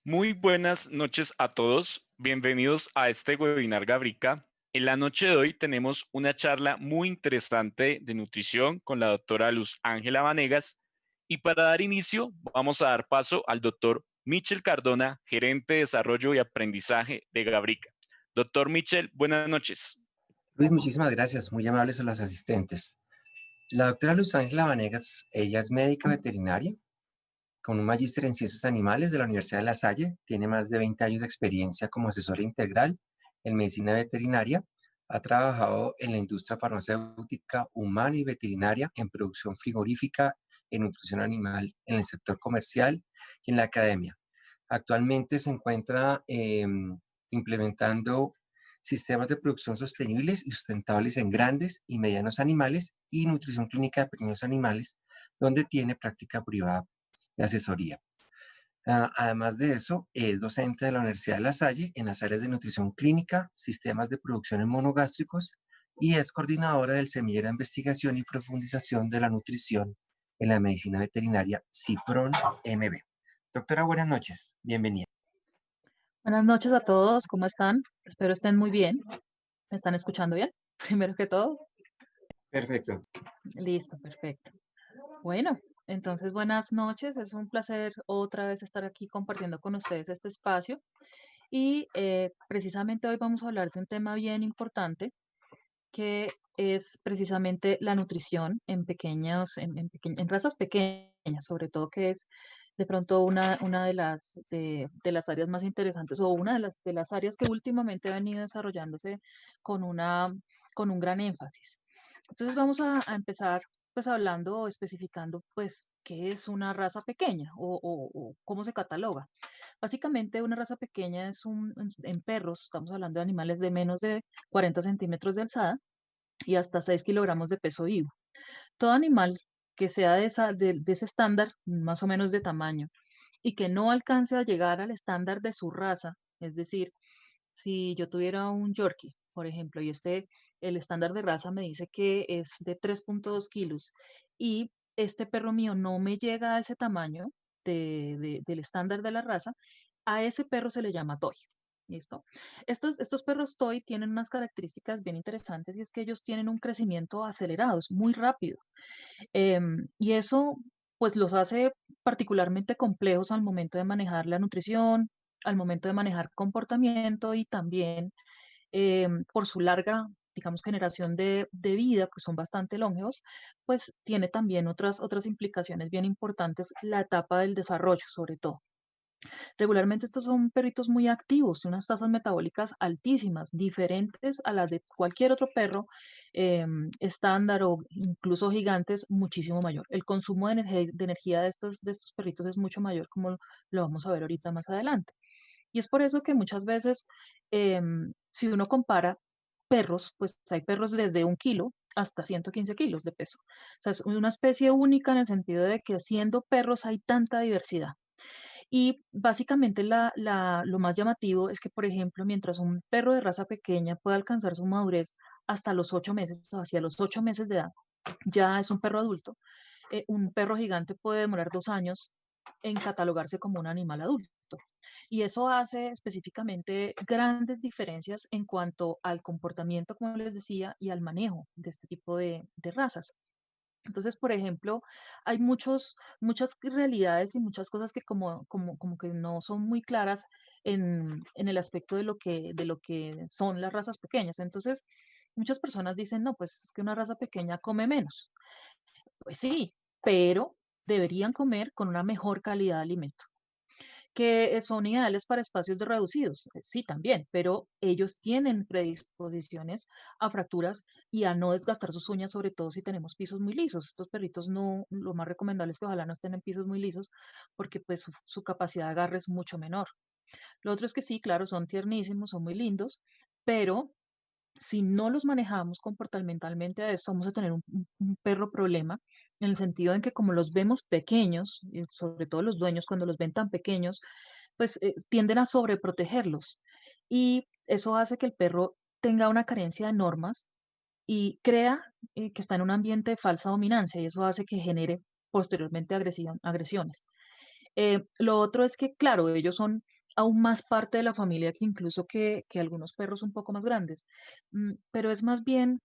Muy buenas noches a todos. Bienvenidos a este webinar Gabrica. En la noche de hoy tenemos una charla muy interesante de nutrición con la doctora Luz Ángela Vanegas. Y para dar inicio, vamos a dar paso al doctor Michel Cardona, gerente de desarrollo y aprendizaje de Gabrica. Doctor Michel, buenas noches. Luis, muchísimas gracias, muy amables a los asistentes. La doctora Luz Ángela Vanegas, ella es médica veterinaria con un magíster en ciencias animales de la Universidad de La Salle, tiene más de 20 años de experiencia como asesora integral en medicina veterinaria, ha trabajado en la industria farmacéutica humana y veterinaria, en producción frigorífica, en nutrición animal, en el sector comercial y en la academia. Actualmente se encuentra implementando sistemas de producción sostenibles y sustentables en grandes y medianos animales y nutrición clínica de pequeños animales, donde tiene práctica privada de asesoría. Además de eso, es docente de la Universidad de La Salle en las áreas de nutrición clínica, sistemas de producción en monogástricos y es coordinadora del semillero de investigación y profundización de la nutrición en la medicina veterinaria CIPRON MB. Doctora, buenas noches. Bienvenida. Buenas noches a todos, ¿cómo están? Espero estén muy bien. ¿Me están escuchando bien? Primero que todo. Perfecto. Listo, perfecto. Bueno, entonces buenas noches. Es un placer otra vez estar aquí compartiendo con ustedes este espacio. Y precisamente hoy vamos a hablar de un tema bien importante que es precisamente la nutrición en en razas pequeñas, sobre todo que es de pronto una de las áreas más interesantes o una de las áreas que últimamente ha venido desarrollándose con con un gran énfasis. Entonces vamos a empezar pues hablando o especificando pues qué es una raza pequeña o cómo se cataloga. Básicamente una raza pequeña es en perros, estamos hablando de animales de menos de 40 centímetros de alzada, y hasta 6 kilogramos de peso vivo. Todo animal que sea de ese estándar, más o menos de tamaño, y que no alcance a llegar al estándar de su raza, es decir, si yo tuviera un Yorkie, por ejemplo, y el estándar de raza me dice que es de 3,2 kilos, y este perro mío no me llega a ese tamaño del estándar de la raza, a ese perro se le llama toy. ¿Listo? Estos perros toy tienen unas características bien interesantes y es que ellos tienen un crecimiento acelerado, es muy rápido. Y eso pues los hace particularmente complejos al momento de manejar la nutrición, al momento de manejar comportamiento y también por su larga, digamos, generación de vida, pues son bastante longevos, pues tiene también otras implicaciones bien importantes, la etapa del desarrollo sobre todo. Regularmente estos son perritos muy activos, unas tasas metabólicas altísimas, diferentes a las de cualquier otro perro estándar o incluso gigantes, muchísimo mayor. El consumo de energía de estos perritos es mucho mayor, como lo vamos a ver ahorita más adelante. Y es por eso que muchas veces, si uno compara perros, pues hay perros desde 1 kilo hasta 115 kilos de peso. O sea, es una especie única en el sentido de que siendo perros hay tanta diversidad. Y básicamente lo más llamativo es que, por ejemplo, mientras un perro de raza pequeña puede alcanzar su madurez hasta los 8 meses, o hacia los 8 meses de edad, ya es un perro adulto, un perro gigante puede demorar 2 años en catalogarse como un animal adulto. Y eso hace específicamente grandes diferencias en cuanto al comportamiento, como les decía, y al manejo de este tipo de razas. Entonces, por ejemplo, hay muchas realidades y muchas cosas que como que no son muy claras en el aspecto de lo que son las razas pequeñas. Entonces, muchas personas dicen, no, pues es que una raza pequeña come menos. Pues sí, pero deberían comer con una mejor calidad de alimento. Que son ideales para espacios de reducidos, sí, también, pero ellos tienen predisposiciones a fracturas y a no desgastar sus uñas, sobre todo si tenemos pisos muy lisos. Estos perritos no, lo más recomendable es que ojalá no estén en pisos muy lisos porque pues su capacidad de agarre es mucho menor. Lo otro es que sí, claro, son tiernísimos, son muy lindos, pero si no los manejamos comportamentalmente a eso, vamos a tener un perro problema, en el sentido en que como los vemos pequeños, y sobre todo los dueños cuando los ven tan pequeños, pues tienden a sobreprotegerlos. Y eso hace que el perro tenga una carencia de normas y crea que está en un ambiente de falsa dominancia y eso hace que genere posteriormente agresiones. Lo otro es que, claro, ellos son aún más parte de la familia que incluso que algunos perros un poco más grandes. Pero es más bien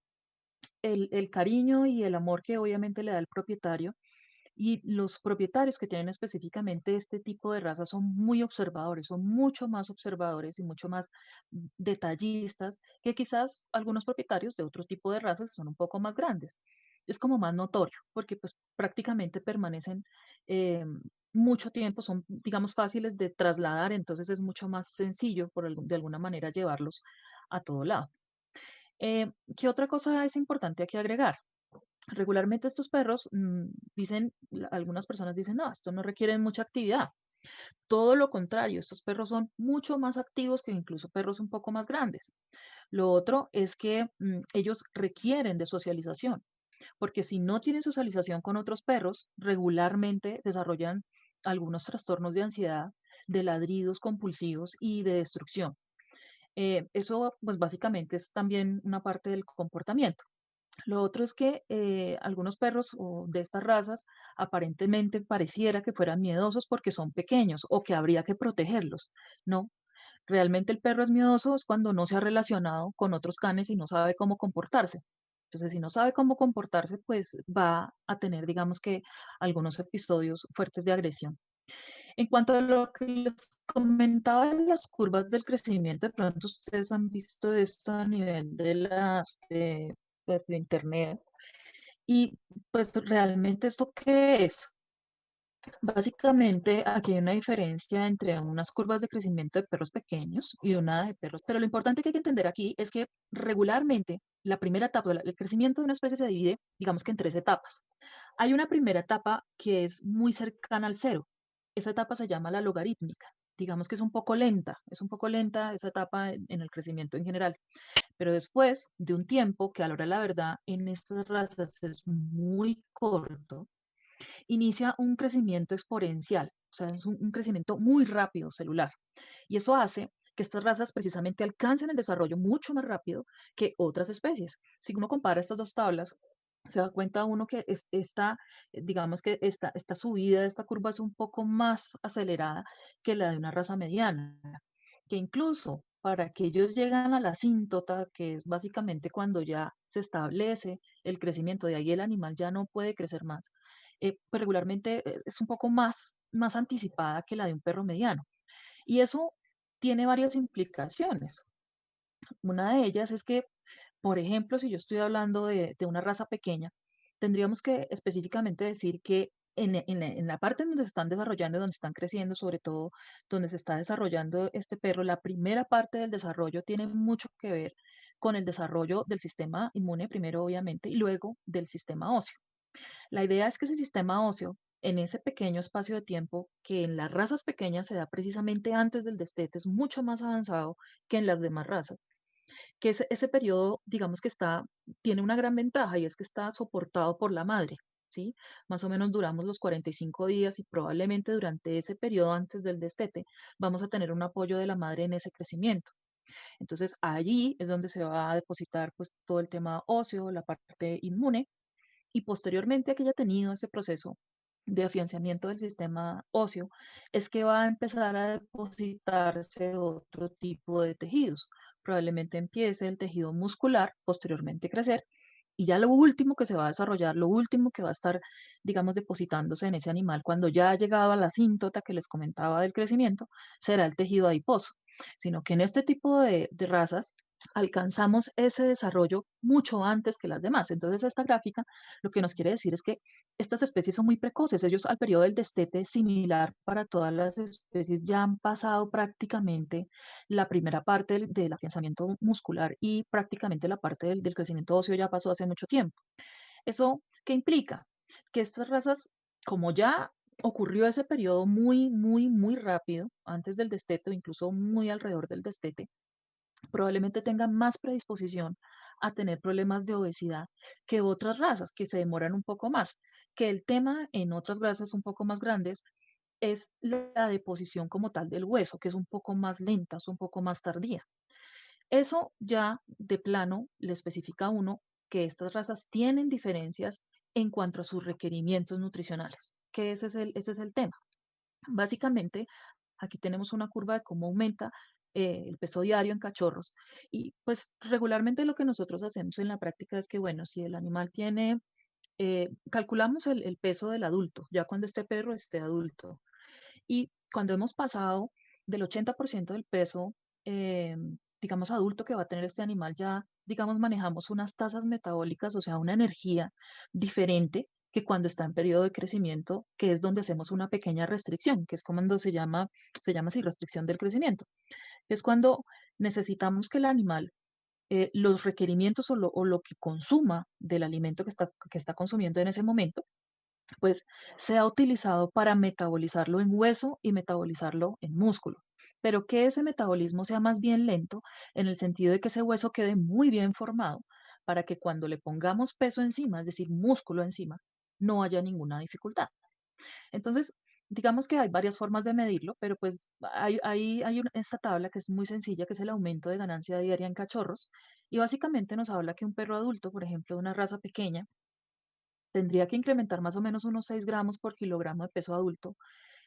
el cariño y el amor que obviamente le da el propietario, y los propietarios que tienen específicamente este tipo de raza son muy observadores, son mucho más observadores y mucho más detallistas que quizás algunos propietarios de otro tipo de razas que son un poco más grandes. Es como más notorio, porque pues prácticamente permanecen eh, mucho tiempo, son digamos fáciles de trasladar, entonces es mucho más sencillo de alguna manera llevarlos a todo lado. ¿Qué otra cosa es importante aquí agregar? Regularmente estos perros algunas personas dicen, no, esto no requiere mucha actividad. Todo lo contrario, estos perros son mucho más activos que incluso perros un poco más grandes. Lo otro es que ellos requieren de socialización, porque si no tienen socialización con otros perros, regularmente desarrollan algunos trastornos de ansiedad, de ladridos compulsivos y de destrucción. Eso, pues básicamente es también una parte del comportamiento. Lo otro es que algunos perros o de estas razas aparentemente pareciera que fueran miedosos porque son pequeños o que habría que protegerlos. No, realmente el perro es miedoso es cuando no se ha relacionado con otros canes y no sabe cómo comportarse. Entonces, si no sabe cómo comportarse, pues va a tener, digamos que, algunos episodios fuertes de agresión. En cuanto a lo que les comentaba de las curvas del crecimiento, de pronto ustedes han visto esto a nivel de pues, de internet. Y pues realmente esto qué es. Básicamente aquí hay una diferencia entre unas curvas de crecimiento de perros pequeños y una de perros, pero lo importante que hay que entender aquí es que regularmente la primera etapa, el crecimiento de una especie se divide, digamos que en tres etapas. Hay una primera etapa que es muy cercana al cero. Esa etapa se llama la logarítmica. Digamos que es un poco lenta esa etapa en el crecimiento en general. Pero después de un tiempo, que a la hora de la verdad en estas razas es muy corto, inicia un crecimiento exponencial, o sea, es un crecimiento muy rápido celular. Y eso hace que estas razas precisamente alcancen el desarrollo mucho más rápido que otras especies. Si uno compara estas dos tablas, se da cuenta uno que digamos que esta subida, esta curva es un poco más acelerada que la de una raza mediana, que incluso para que ellos llegan a la asíntota, que es básicamente cuando ya se establece el crecimiento, de ahí el animal ya no puede crecer más, pues regularmente es un poco más anticipada que la de un perro mediano. Y eso tiene varias implicaciones. Una de ellas es que, por ejemplo, si yo estoy hablando de una raza pequeña, tendríamos que específicamente decir que en la parte en donde se están desarrollando, donde están creciendo, sobre todo donde se está desarrollando este perro, la primera parte del desarrollo tiene mucho que ver con el desarrollo del sistema inmune, primero obviamente, y luego del sistema óseo. La idea es que ese sistema óseo, en ese pequeño espacio de tiempo que en las razas pequeñas se da precisamente antes del destete, es mucho más avanzado que en las demás razas, que ese periodo, digamos que tiene una gran ventaja y es que está soportado por la madre, ¿sí? Más o menos duramos los 45 días y probablemente durante ese periodo antes del destete vamos a tener un apoyo de la madre en ese crecimiento. Entonces allí es donde se va a depositar pues todo el tema óseo, la parte inmune, y posteriormente a que haya tenido ese proceso de afianzamiento del sistema óseo, es que va a empezar a depositarse otro tipo de tejidos. Probablemente empiece el tejido muscular, posteriormente crecer, y ya lo último que se va a desarrollar, lo último que va a estar, digamos, depositándose en ese animal cuando ya ha llegado a la asíntota que les comentaba del crecimiento, será el tejido adiposo. Sino que en este tipo de razas alcanzamos ese desarrollo mucho antes que las demás. Entonces, esta gráfica lo que nos quiere decir es que estas especies son muy precoces. Ellos al periodo del destete similar para todas las especies ya han pasado prácticamente la primera parte del afianzamiento muscular y prácticamente la parte del crecimiento óseo ya pasó hace mucho tiempo. ¿Eso qué implica? Que estas razas, como ya ocurrió ese periodo muy rápido, antes del destete o incluso muy alrededor del destete, probablemente tengan más predisposición a tener problemas de obesidad que otras razas que se demoran un poco más. Que el tema en otras razas un poco más grandes es la deposición como tal del hueso, que es un poco más lenta, es un poco más tardía. Eso ya de plano le especifica a uno que estas razas tienen diferencias en cuanto a sus requerimientos nutricionales, que ese es el tema. Básicamente, Aquí tenemos una curva de cómo aumenta el peso diario en cachorros. Y pues regularmente lo que nosotros hacemos en la práctica es que, bueno, si el animal tiene, calculamos el peso del adulto, ya cuando este perro esté adulto. Y cuando hemos pasado del 80% del peso, digamos, adulto que va a tener este animal, ya, digamos, manejamos unas tasas metabólicas, o sea, una energía diferente que cuando está en periodo de crecimiento, que es donde hacemos una pequeña restricción, que es cuando se llama así, restricción del crecimiento. Es cuando necesitamos que el animal, los requerimientos o lo que consuma del alimento que está consumiendo en ese momento, pues sea utilizado para metabolizarlo en hueso y metabolizarlo en músculo. Pero que ese metabolismo sea más bien lento en el sentido de que ese hueso quede muy bien formado para que cuando le pongamos peso encima, es decir, músculo encima, no haya ninguna dificultad. Entonces, digamos que hay varias formas de medirlo, pero pues esta tabla que es muy sencilla, que es el aumento de ganancia diaria en cachorros, y básicamente nos habla que un perro adulto, por ejemplo, de una raza pequeña, tendría que incrementar más o menos unos 6 gramos por kilogramo de peso adulto,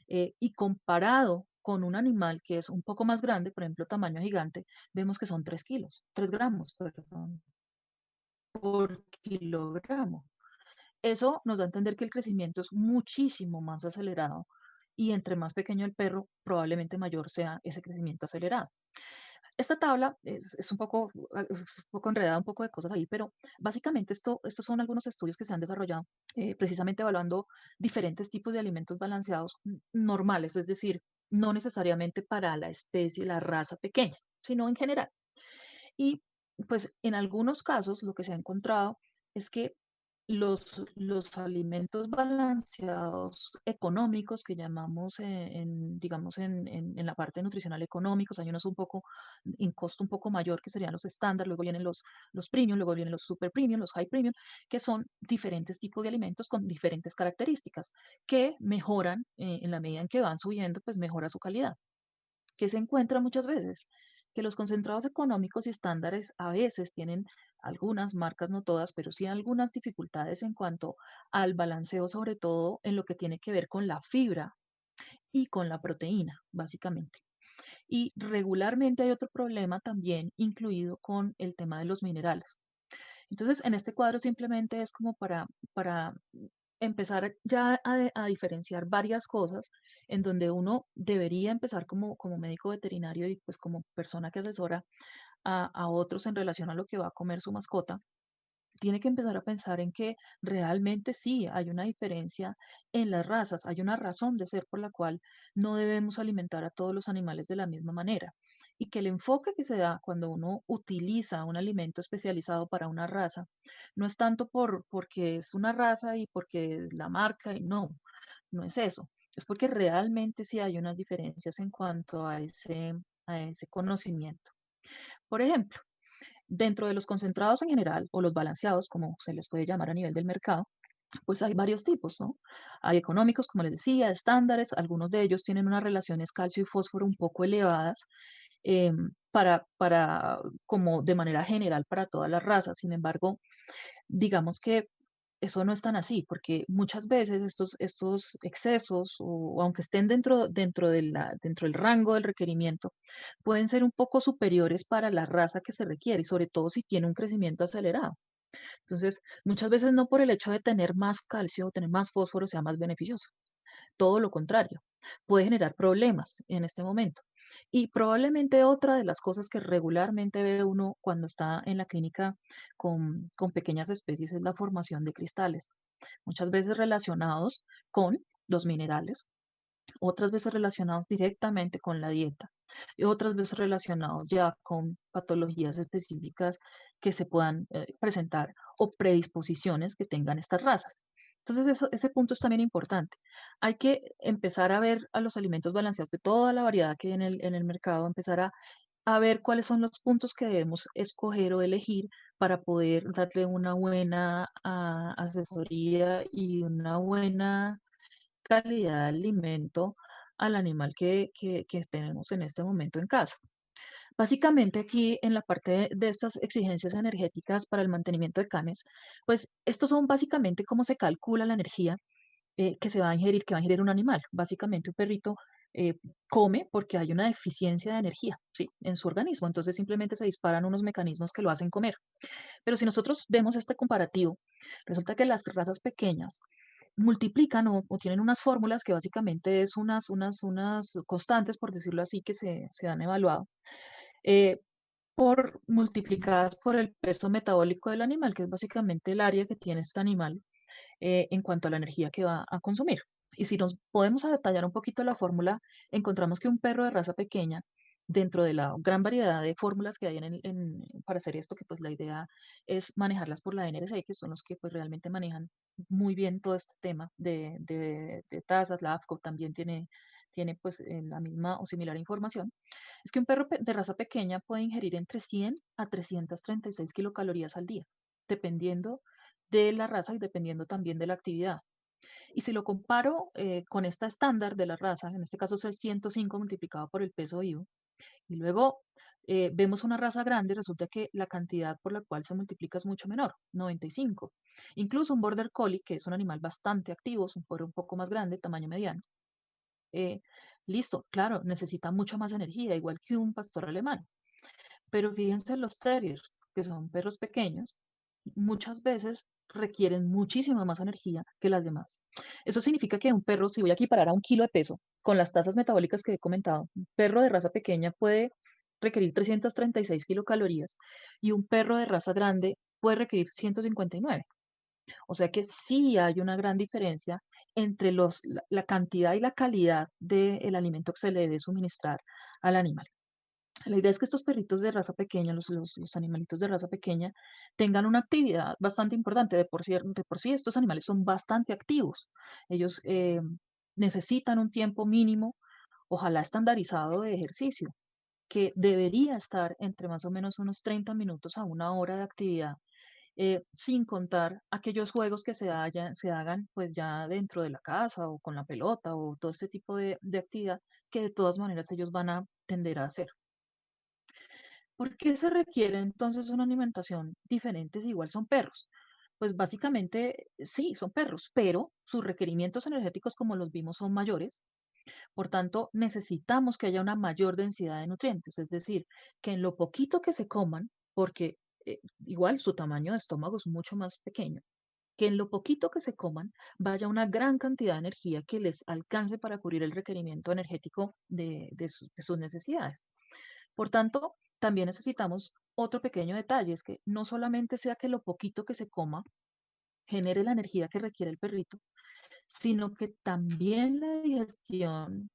y comparado con un animal que es un poco más grande, por ejemplo, tamaño gigante, vemos que son 3 kilos, 3 gramos, perdón, por kilogramo. Eso nos da a entender que el crecimiento es muchísimo más acelerado y entre más pequeño el perro, probablemente mayor sea ese crecimiento acelerado. Esta tabla es un poco enredada, un poco de cosas ahí, pero básicamente estos son algunos estudios que se han desarrollado precisamente evaluando diferentes tipos de alimentos balanceados normales, es decir, no necesariamente para la especie, la raza pequeña, sino en general. Y pues en algunos casos lo que se ha encontrado es que los alimentos balanceados económicos que llamamos digamos, en la parte nutricional económicos, hay unos un poco en costo un poco mayor que serían los estándar, luego vienen los premium, luego vienen los super premium, los high premium, que son diferentes tipos de alimentos con diferentes características que mejoran en la medida en que van subiendo, pues mejora su calidad. Que se encuentra muchas veces, que los concentrados económicos y estándares a veces tienen algunas marcas, no todas, pero sí algunas dificultades en cuanto al balanceo, sobre todo en lo que tiene que ver con la fibra y con la proteína, básicamente. Y regularmente hay otro problema también incluido con el tema de los minerales. Entonces, en este cuadro simplemente es como para empezar ya a diferenciar varias cosas en donde uno debería empezar como médico veterinario y pues como persona que asesora a otros en relación a lo que va a comer su mascota, tiene que empezar a pensar en que realmente sí hay una diferencia en las razas, hay una razón de ser por la cual no debemos alimentar a todos los animales de la misma manera. Y que el enfoque que se da cuando uno utiliza un alimento especializado para una raza no es tanto porque es una raza y porque es la marca, y no, no es eso. Es porque realmente sí hay unas diferencias en cuanto a ese conocimiento. Por ejemplo, dentro de los concentrados en general, o los balanceados, como se les puede llamar a nivel del mercado, pues hay varios tipos, ¿no? Hay económicos, como les decía, estándares, algunos de ellos tienen unas relaciones calcio y fósforo un poco elevadas, como de manera general para todas las razas. Sin embargo, digamos que eso no es tan así, porque muchas veces estos excesos, o aunque estén dentro del rango del requerimiento, pueden ser un poco superiores para la raza que se requiere, y sobre todo si tiene un crecimiento acelerado. Entonces, muchas veces no por el hecho de tener más calcio o tener más fósforo sea más beneficioso. Todo lo contrario, puede generar problemas en este momento. Y probablemente otra de las cosas que regularmente ve uno cuando está en la clínica con pequeñas especies es la formación de cristales, muchas veces relacionados con los minerales, otras veces relacionados directamente con la dieta y otras veces relacionados ya con patologías específicas que se puedan presentar o predisposiciones que tengan estas razas. Entonces, ese punto es también importante. Hay que empezar a ver a los alimentos balanceados de toda la variedad que hay en el mercado, empezar a ver cuáles son los puntos que debemos escoger o elegir para poder darle una buena asesoría y una buena calidad de alimento al animal que tenemos en este momento en casa. Básicamente aquí en la parte de estas exigencias energéticas para el mantenimiento de canes, pues estos son básicamente cómo se calcula la energía que se va a ingerir, que va a ingerir un animal. Básicamente un perrito eh, come porque hay una deficiencia de energía, ¿sí? En su organismo. Entonces simplemente se disparan unos mecanismos que lo hacen comer. Pero si nosotros vemos este comparativo, resulta que las razas pequeñas multiplican o tienen unas fórmulas que básicamente es unas constantes, por decirlo así, que se han evaluado, eh, por multiplicadas por el peso metabólico del animal, que es básicamente el área que tiene este animal en cuanto a la energía que va a consumir. Y si nos podemos a detallar un poquito la fórmula, encontramos que un perro de raza pequeña, dentro de la gran variedad de fórmulas que hay para hacer esto, que pues la idea es manejarlas por la NRC, que son los que pues realmente manejan muy bien todo este tema de tasas. La AFCO también tiene pues la misma o similar información. Es que un perro de raza pequeña puede ingerir entre 100 a 336 kilocalorías al día, dependiendo de la raza y dependiendo también de la actividad. Y si lo comparo con esta estándar de la raza, en este caso es el 105 multiplicado por el peso vivo, y luego vemos una raza grande, resulta que la cantidad por la cual se multiplica es mucho menor, 95. Incluso un border collie, que es un animal bastante activo, es un perro un poco más grande, tamaño mediano, eh, listo, claro, necesita mucho más energía, igual que un pastor alemán. Pero fíjense los terriers, que son perros pequeños, muchas veces requieren muchísima más energía que las demás. Eso significa que un perro, si voy a equiparar a un kilo de peso con las tasas metabólicas que he comentado, un perro de raza pequeña puede requerir 336 kilocalorías y un perro de raza grande puede requerir 159. O sea que sí hay una gran diferencia entre la cantidad y la calidad del alimento que se le debe suministrar al animal. La idea es que estos perritos de raza pequeña, los animalitos de raza pequeña, tengan una actividad bastante importante. De por sí, estos animales son bastante activos. Ellos necesitan un tiempo mínimo, ojalá estandarizado, de ejercicio, que debería estar entre más o menos unos 30 minutos a una hora de actividad, sin contar aquellos juegos que se hagan pues ya dentro de la casa o con la pelota o todo este tipo de actividad que de todas maneras ellos van a tender a hacer. ¿Por qué se requiere entonces una alimentación diferente si igual son perros? Pues básicamente sí, son perros, pero sus requerimientos energéticos, como los vimos, son mayores. Por tanto, necesitamos que haya una mayor densidad de nutrientes, es decir, que en lo poquito que se coman, porque igual su tamaño de estómago es mucho más pequeño, que en lo poquito que se coman vaya una gran cantidad de energía que les alcance para cubrir el requerimiento energético de sus necesidades. Por tanto, también necesitamos otro pequeño detalle, es que no solamente sea que lo poquito que se coma genere la energía que requiere el perrito, sino que también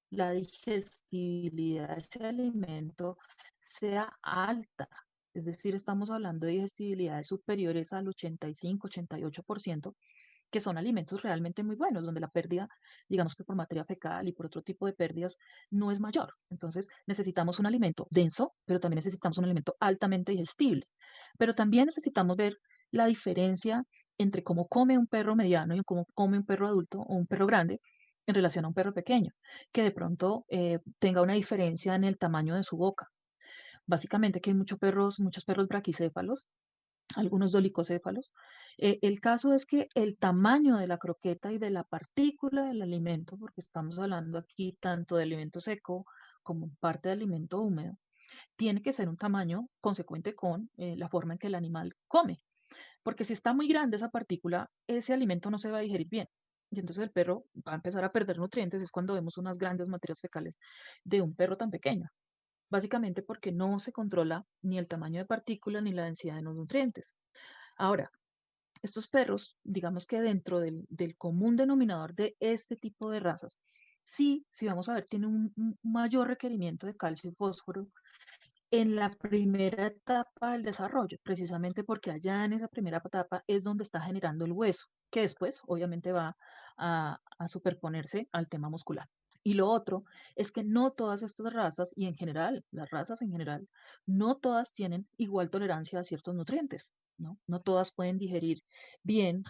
la digestibilidad de ese alimento sea alta. Es decir, estamos hablando de digestibilidades superiores al 85-88%, que son alimentos realmente muy buenos, donde la pérdida, digamos que por materia fecal y por otro tipo de pérdidas, no es mayor. Entonces, necesitamos un alimento denso, pero también necesitamos un alimento altamente digestible. Pero también necesitamos ver la diferencia entre cómo come un perro mediano y cómo come un perro adulto o un perro grande en relación a un perro pequeño, que de pronto tenga una diferencia en el tamaño de su boca. Básicamente que hay muchos perros braquicéfalos, algunos dolicocéfalos. El caso es que el tamaño de la croqueta y de la partícula del alimento, porque estamos hablando aquí tanto de alimento seco como parte de alimento húmedo, tiene que ser un tamaño consecuente con la forma en que el animal come. Porque si está muy grande esa partícula, ese alimento no se va a digerir bien. Y entonces el perro va a empezar a perder nutrientes. Es cuando vemos unas grandes materias fecales de un perro tan pequeño. Básicamente porque no se controla ni el tamaño de partícula ni la densidad de los nutrientes. Ahora, estos perros, digamos que dentro del común denominador de este tipo de razas, sí, si vamos a ver, tienen un mayor requerimiento de calcio y fósforo en la primera etapa del desarrollo, precisamente porque allá en esa primera etapa es donde está generando el hueso, que después obviamente va a superponerse al tema muscular. Y lo otro es que no todas estas razas, y en general, las razas en general, no todas tienen igual tolerancia a ciertos nutrientes, ¿no? No todas pueden digerir bien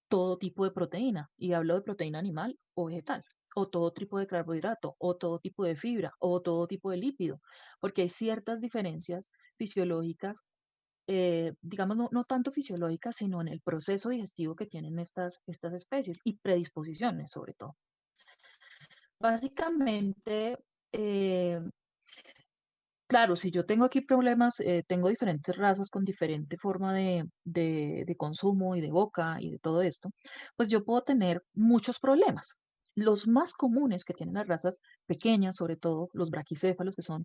todo tipo de proteína, y hablo de proteína animal o vegetal, o todo tipo de carbohidrato, o todo tipo de fibra, o todo tipo de lípido, porque hay ciertas diferencias fisiológicas, digamos, no tanto fisiológicas, sino en el proceso digestivo que tienen estas especies y predisposiciones sobre todo. Básicamente, eh, claro, si yo tengo aquí problemas, tengo diferentes razas con diferente forma de consumo y de boca y de todo esto, pues yo puedo tener muchos problemas. Los más comunes que tienen las razas pequeñas, sobre todo los braquicéfalos, que son,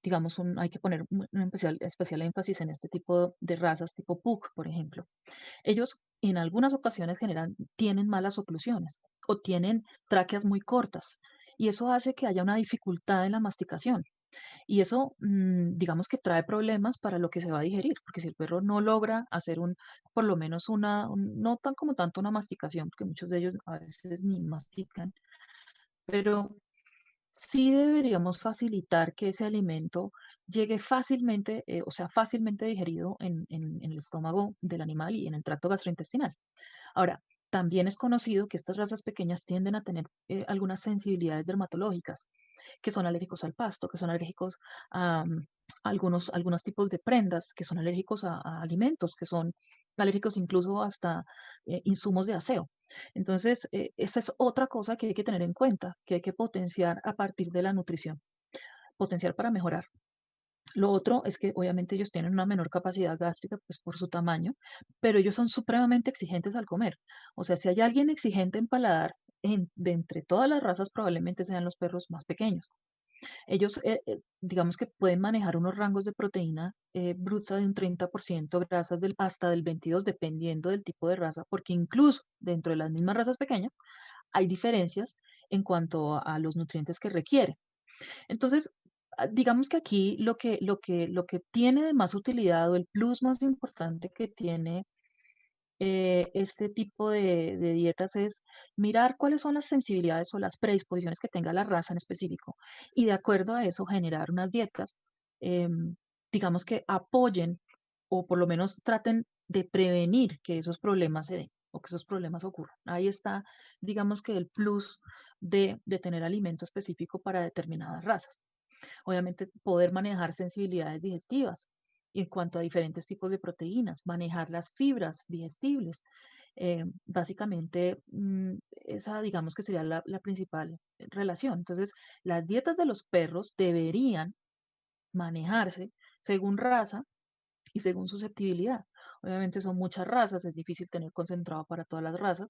digamos, hay que poner un especial énfasis en este tipo de razas, tipo Pug, por ejemplo. Ellos en algunas ocasiones tienen malas oclusiones o tienen tráqueas muy cortas y eso hace que haya una dificultad en la masticación. Y eso, digamos que trae problemas para lo que se va a digerir, porque si el perro no logra hacer por lo menos no tan como tanto una masticación, porque muchos de ellos a veces ni mastican, pero sí deberíamos facilitar que ese alimento llegue fácilmente, o sea, fácilmente digerido en el estómago del animal y en el tracto gastrointestinal. Ahora, también es conocido que estas razas pequeñas tienden a tener algunas sensibilidades dermatológicas, que son alérgicos al pasto, que son alérgicos a algunos tipos de prendas, que son alérgicos a alimentos, que son alérgicos incluso hasta insumos de aseo. Entonces, esa es otra cosa que hay que tener en cuenta, que hay que potenciar a partir de la nutrición, potenciar para mejorar. Lo otro es que obviamente ellos tienen una menor capacidad gástrica, pues por su tamaño, pero ellos son supremamente exigentes al comer. O sea, si hay alguien exigente en paladar, de entre todas las razas probablemente sean los perros más pequeños. Ellos, digamos que pueden manejar unos rangos de proteína bruta de un 30%, grasas hasta del 22%, dependiendo del tipo de raza, porque incluso dentro de las mismas razas pequeñas hay diferencias en cuanto a los nutrientes que requieren. Entonces, digamos que aquí lo que tiene de más utilidad o el plus más importante que tiene este tipo de dietas es mirar cuáles son las sensibilidades o las predisposiciones que tenga la raza en específico y de acuerdo a eso generar unas dietas, em, digamos que apoyen o por lo menos traten de prevenir que esos problemas se den o que esos problemas ocurran. Ahí está, digamos que el plus de tener alimento específico para determinadas razas. Obviamente, poder manejar sensibilidades digestivas en cuanto a diferentes tipos de proteínas, manejar las fibras digestibles. Básicamente, esa digamos que sería la principal relación. Entonces, las dietas de los perros deberían manejarse según raza y según susceptibilidad. Obviamente son muchas razas, es difícil tener concentrado para todas las razas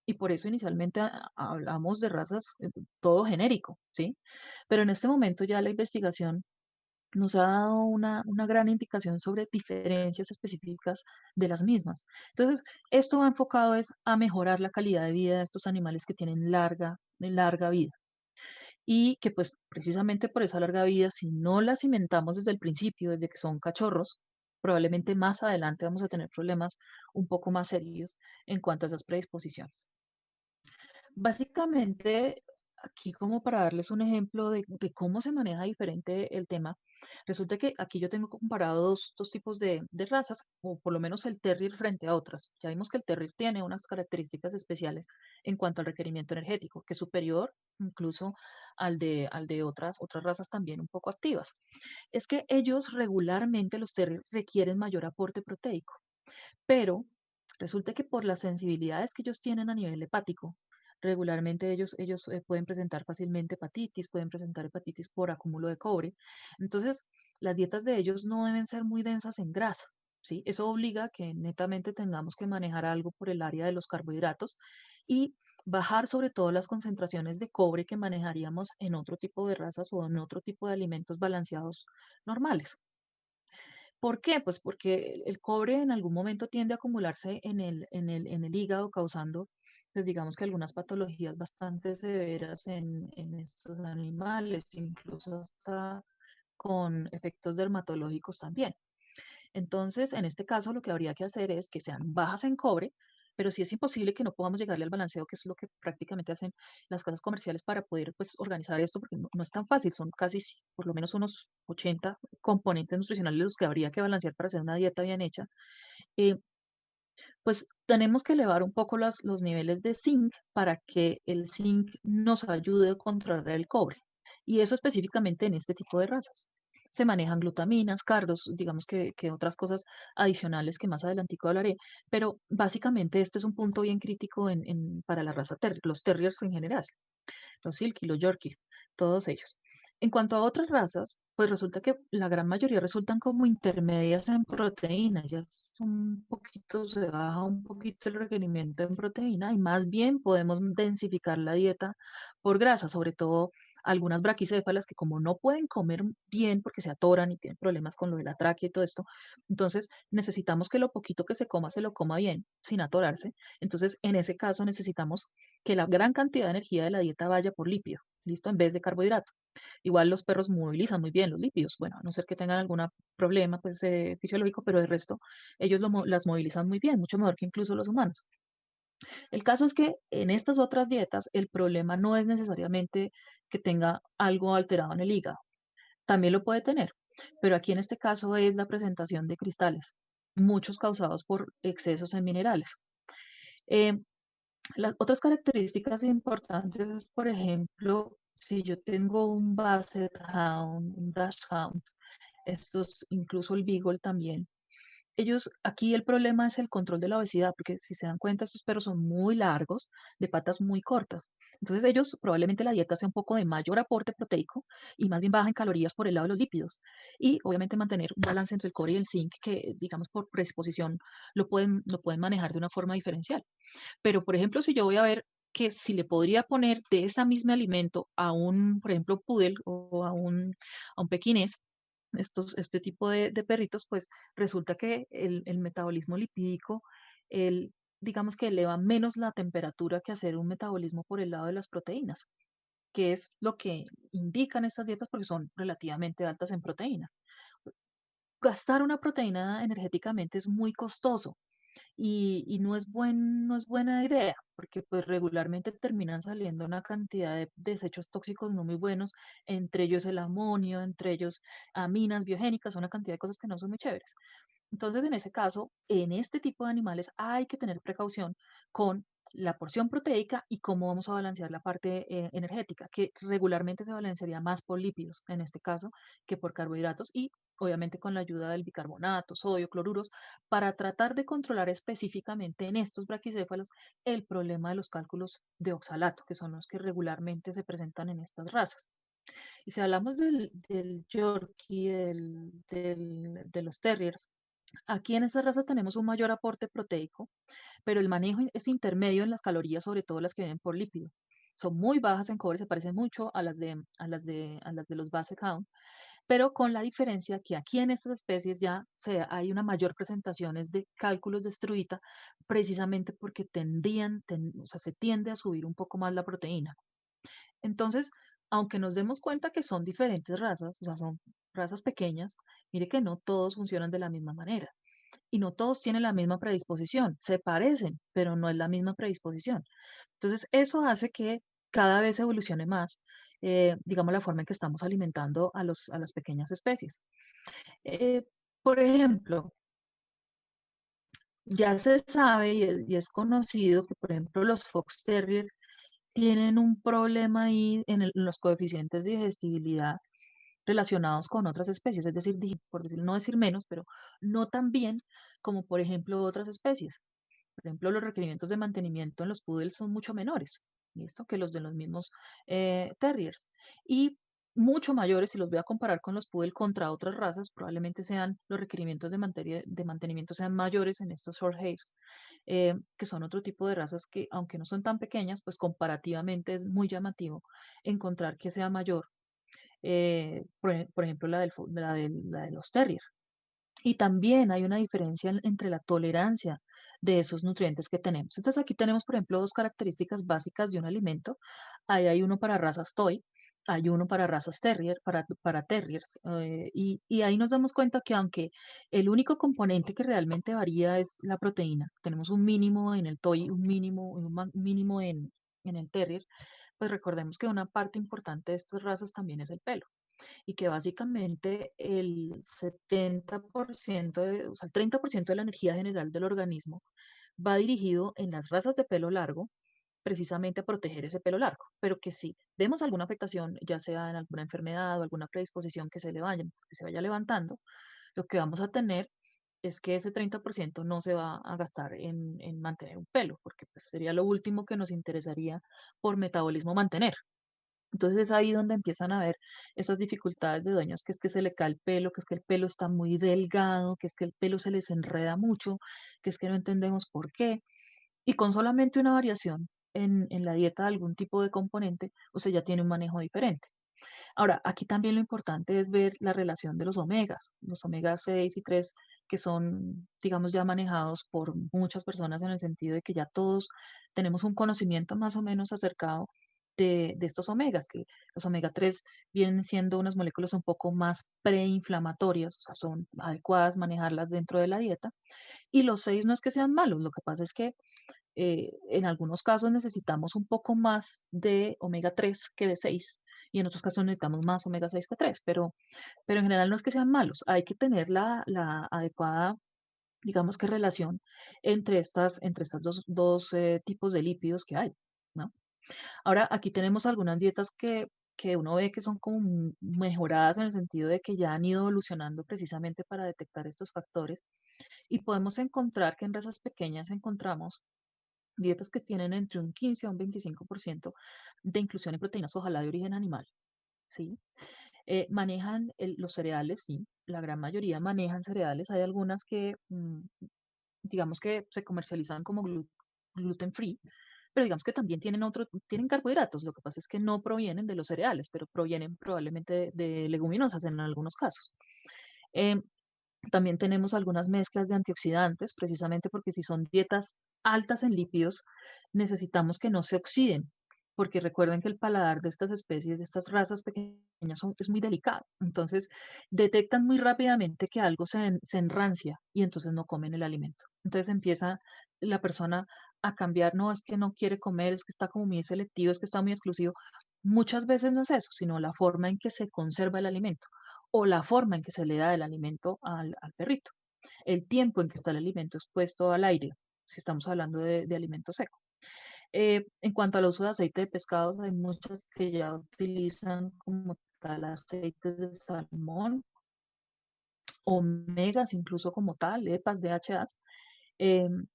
y por eso inicialmente hablamos de razas todo genérico, ¿sí? Pero en este momento ya la investigación nos ha dado una gran indicación sobre diferencias específicas de las mismas. Entonces, esto va enfocado es a mejorar la calidad de vida de estos animales que tienen larga vida y que pues precisamente por esa larga vida, si no la cimentamos desde el principio, desde que son cachorros, probablemente más adelante vamos a tener problemas un poco más serios en cuanto a esas predisposiciones. Básicamente, aquí como para darles un ejemplo de cómo se maneja diferente el tema, resulta que aquí yo tengo comparado dos tipos de razas, o por lo menos el terrier frente a otras. Ya vimos que el terrier tiene unas características especiales en cuanto al requerimiento energético, que es superior incluso al de otras razas también un poco activas. Es que ellos regularmente, los terriers, requieren mayor aporte proteico, pero resulta que por las sensibilidades que ellos tienen a nivel hepático, regularmente ellos pueden presentar fácilmente hepatitis, pueden presentar hepatitis por acúmulo de cobre. Entonces, las dietas de ellos no deben ser muy densas en grasa, ¿sí? Eso obliga a que netamente tengamos que manejar algo por el área de los carbohidratos y bajar sobre todo las concentraciones de cobre que manejaríamos en otro tipo de razas o en otro tipo de alimentos balanceados normales. ¿Por qué? Pues porque el cobre en algún momento tiende a acumularse en el hígado, causando, pues digamos que algunas patologías bastante severas en estos animales, incluso hasta con efectos dermatológicos también. Entonces, en este caso, lo que habría que hacer es que sean bajas en cobre, pero si es imposible que no podamos llegarle al balanceo, que es lo que prácticamente hacen las casas comerciales para poder pues, organizar esto, porque no es tan fácil, son casi por lo menos unos 80 componentes nutricionales los que habría que balancear para hacer una dieta bien hecha. eh, pues tenemos que elevar un poco los niveles de zinc para que el zinc nos ayude a controlar el cobre. Y eso específicamente en este tipo de razas. Se manejan glutaminas, cardos, digamos que otras cosas adicionales que más adelantico hablaré, pero básicamente este es un punto bien crítico para la raza terrier, los terriers en general. los Silky, los Yorkies, todos ellos. En cuanto a otras razas, pues resulta que la gran mayoría resultan como intermedias en proteína, ya es un poquito, se baja un poquito el requerimiento en proteína y más bien podemos densificar la dieta por grasa, sobre todo algunas braquicéfalas que como no pueden comer bien porque se atoran y tienen problemas con lo de la tráquea y todo esto, entonces necesitamos que lo poquito que se lo coma bien, sin atorarse. Entonces, en ese caso necesitamos que la gran cantidad de energía de la dieta vaya por lípido, ¿listo? En vez de carbohidrato. Igual los perros movilizan muy bien los lípidos, bueno, a no ser que tengan algún problema pues, fisiológico, pero de resto ellos las movilizan muy bien, mucho mejor que incluso los humanos. El caso es que en estas otras dietas el problema no es necesariamente que tenga algo alterado en el hígado, también lo puede tener, pero aquí en este caso es la presentación de cristales, muchos causados por excesos en minerales. Eh, las otras características importantes es, por ejemplo, si yo tengo un Basset Hound, un Dachshund, estos, incluso el Beagle también. Ellos, aquí el problema es el control de la obesidad, porque si se dan cuenta, estos perros son muy largos, de patas muy cortas. Entonces ellos probablemente la dieta sea un poco de mayor aporte proteico y más bien baja en calorías por el lado de los lípidos. Y obviamente mantener un balance entre el cobre y el zinc, que digamos por predisposición lo pueden manejar de una forma diferencial. Pero, por ejemplo, si yo voy a ver que si le podría poner de ese mismo alimento a un, por ejemplo, poodle o a un pequinés, este tipo de perritos, pues resulta que el metabolismo lipídico, el, digamos que eleva menos la temperatura que hacer un metabolismo por el lado de las proteínas, que es lo que indican estas dietas porque son relativamente altas en proteína. Gastar una proteína energéticamente es muy costoso y no es buena idea, porque pues regularmente terminan saliendo una cantidad de desechos tóxicos no muy buenos, entre ellos el amonio, entre ellos aminas biogénicas, una cantidad de cosas que no son muy chéveres. Entonces, en ese caso, en este tipo de animales hay que tener precaución con la porción proteica y cómo vamos a balancear la parte energética, que regularmente se balancearía más por lípidos, en este caso, que por carbohidratos y obviamente con la ayuda del bicarbonato, sodio, cloruros, para tratar de controlar específicamente en estos braquicéfalos el problema de los cálculos de oxalato, que son los que regularmente se presentan en estas razas. Y si hablamos del Yorkie, de los terriers, aquí en estas razas tenemos un mayor aporte proteico, pero el manejo es intermedio en las calorías, sobre todo las que vienen por lípido. Son muy bajas en cobre, se parecen mucho a las de los Basset Hound, pero con la diferencia que aquí en estas especies ya hay una mayor presentación es de cálculos de estruita, precisamente porque o sea, se tiende a subir un poco más la proteína. Entonces, aunque nos demos cuenta que son diferentes razas, o sea, son razas pequeñas, mire que no todos funcionan de la misma manera y no todos tienen la misma predisposición. Se parecen, pero no es la misma predisposición. Entonces, eso hace que cada vez evolucione más, digamos, la forma en que estamos alimentando a las pequeñas especies. Eh, por ejemplo, ya se sabe y es conocido que, por ejemplo, los Fox Terrier tienen un problema ahí en los coeficientes de digestibilidad relacionados con otras especies, es decir, por decir, no decir menos, pero no tan bien como por ejemplo otras especies. Por ejemplo, los requerimientos de mantenimiento en los poodles son mucho menores, ¿listo? Que los de los mismos terriers. Y mucho mayores, si los voy a comparar con los poodle contra otras razas, probablemente sean los requerimientos de mantenimiento sean mayores en estos short hairs, que son otro tipo de razas que, aunque no son tan pequeñas, pues comparativamente es muy llamativo encontrar que sea mayor, por ejemplo, la de los terrier. Y también hay una diferencia entre la tolerancia de esos nutrientes que tenemos. Entonces aquí tenemos, por ejemplo, dos características básicas de un alimento. Ahí hay uno para razas toy, hay uno para razas terrier, para terriers. Y ahí nos damos cuenta que aunque el único componente que realmente varía es la proteína, tenemos un mínimo en el toy, un mínimo en el terrier, pues recordemos que una parte importante de estas razas también es el pelo y que básicamente el 70%, o sea, el 30% de la energía general del organismo va dirigido en las razas de pelo largo, precisamente a proteger ese pelo largo, pero que si vemos alguna afectación, ya sea en alguna enfermedad o alguna predisposición que se vaya levantando, lo que vamos a tener es que ese 30% no se va a gastar en mantener un pelo, porque pues, sería lo último que nos interesaría por metabolismo mantener. Entonces es ahí donde empiezan a ver esas dificultades de dueños, que es que se le cae el pelo, que es que el pelo está muy delgado, que es que el pelo se les enreda mucho, que es que no entendemos por qué. Y con solamente una variación en la dieta de algún tipo de componente, usted ya tiene un manejo diferente. Ahora, aquí también lo importante es ver la relación de los omegas 6 y 3, que son, digamos, ya manejados por muchas personas en el sentido de que ya todos tenemos un conocimiento más o menos acercado de estos omegas, que los omega 3 vienen siendo unas moléculas un poco más preinflamatorias, o sea, son adecuadas manejarlas dentro de la dieta. Y los 6 no es que sean malos, lo que pasa es que en algunos casos necesitamos un poco más de omega 3 que de 6 y en otros casos necesitamos más omega 6 que 3, pero en general no es que sean malos, hay que tener la adecuada, digamos que relación entre estas dos tipos de lípidos que hay, ¿no? Ahora, aquí tenemos algunas dietas que uno ve que son como mejoradas en el sentido de que ya han ido evolucionando precisamente para detectar estos factores y podemos encontrar que en razas pequeñas encontramos dietas que tienen entre un 15 a un 25% de inclusión en proteínas, ojalá de origen animal, ¿sí? Manejan los cereales, sí, la gran mayoría manejan cereales. Hay algunas que, digamos que se comercializan como gluten free, pero digamos que también tienen carbohidratos. Lo que pasa es que no provienen de los cereales, pero provienen probablemente de leguminosas en algunos casos. Em, También tenemos algunas mezclas de antioxidantes, precisamente porque si son dietas altas en lípidos, necesitamos que no se oxiden, porque recuerden que el paladar de estas especies, de estas razas pequeñas, es muy delicado. Entonces, detectan muy rápidamente que algo se enrancia y entonces no comen el alimento. Entonces empieza la persona a cambiar, no, es que no quiere comer, es que está como muy selectivo, es que está muy exclusivo. Muchas veces no es eso, sino la forma en que se conserva el alimento o la forma en que se le da el alimento al perrito, el tiempo en que está el alimento expuesto al aire, si estamos hablando de alimento seco. En cuanto al uso de aceite de pescados, hay muchas que ya utilizan como tal aceite de salmón, omegas incluso como tal, EPAs, DHAs,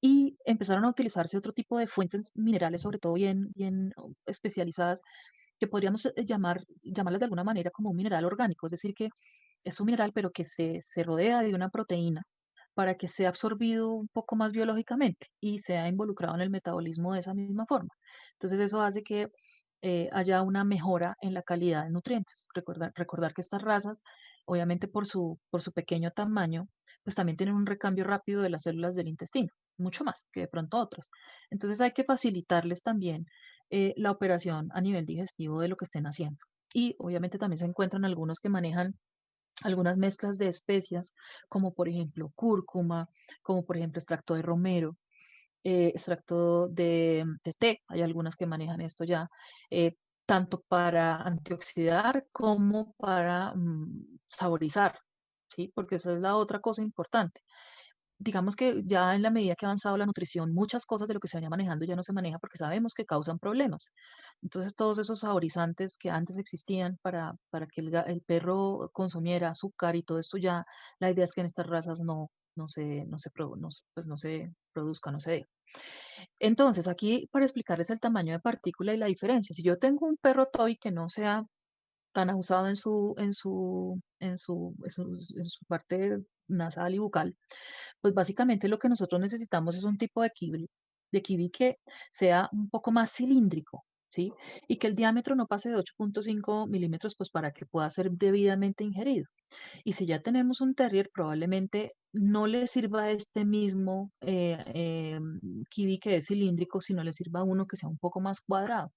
y empezaron a utilizarse otro tipo de fuentes minerales, sobre todo bien especializadas, que podríamos llamarlas de alguna manera como un mineral orgánico, es decir, que es un mineral, pero que se rodea de una proteína para que sea absorbido un poco más biológicamente y sea involucrado en el metabolismo de esa misma forma. Entonces eso hace que haya una mejora en la calidad de nutrientes. Recordar que estas razas, obviamente por su pequeño tamaño, pues también tienen un recambio rápido de las células del intestino, mucho más que de pronto otras. Entonces hay que facilitarles también la operación a nivel digestivo de lo que estén haciendo. Y obviamente también se encuentran algunos que manejan algunas mezclas de especias, como por ejemplo cúrcuma, como por ejemplo extracto de romero, extracto de té, hay algunas que manejan esto ya, eh, tanto para antioxidar como para saborizar, ¿sí? Porque esa es la otra cosa importante. Digamos que ya en la medida que ha avanzado la nutrición, muchas cosas de lo que se venía manejando ya no se maneja porque sabemos que causan problemas. Entonces, todos esos saborizantes que antes existían para que el perro consumiera azúcar y todo esto ya, la idea es que en estas razas pues no se produzca, no se dé. Entonces, aquí para explicarles el tamaño de partícula y la diferencia, si yo tengo un perro toy que no sea tan abusado en su parte nasal y bucal, pues básicamente lo que nosotros necesitamos es un tipo de kiwi que sea un poco más cilíndrico, ¿sí? Y que el diámetro no pase de 8.5 milímetros, pues para que pueda ser debidamente ingerido. Y si ya tenemos un terrier, probablemente no le sirva este mismo kiwi que es cilíndrico, sino le sirva uno que sea un poco más cuadrado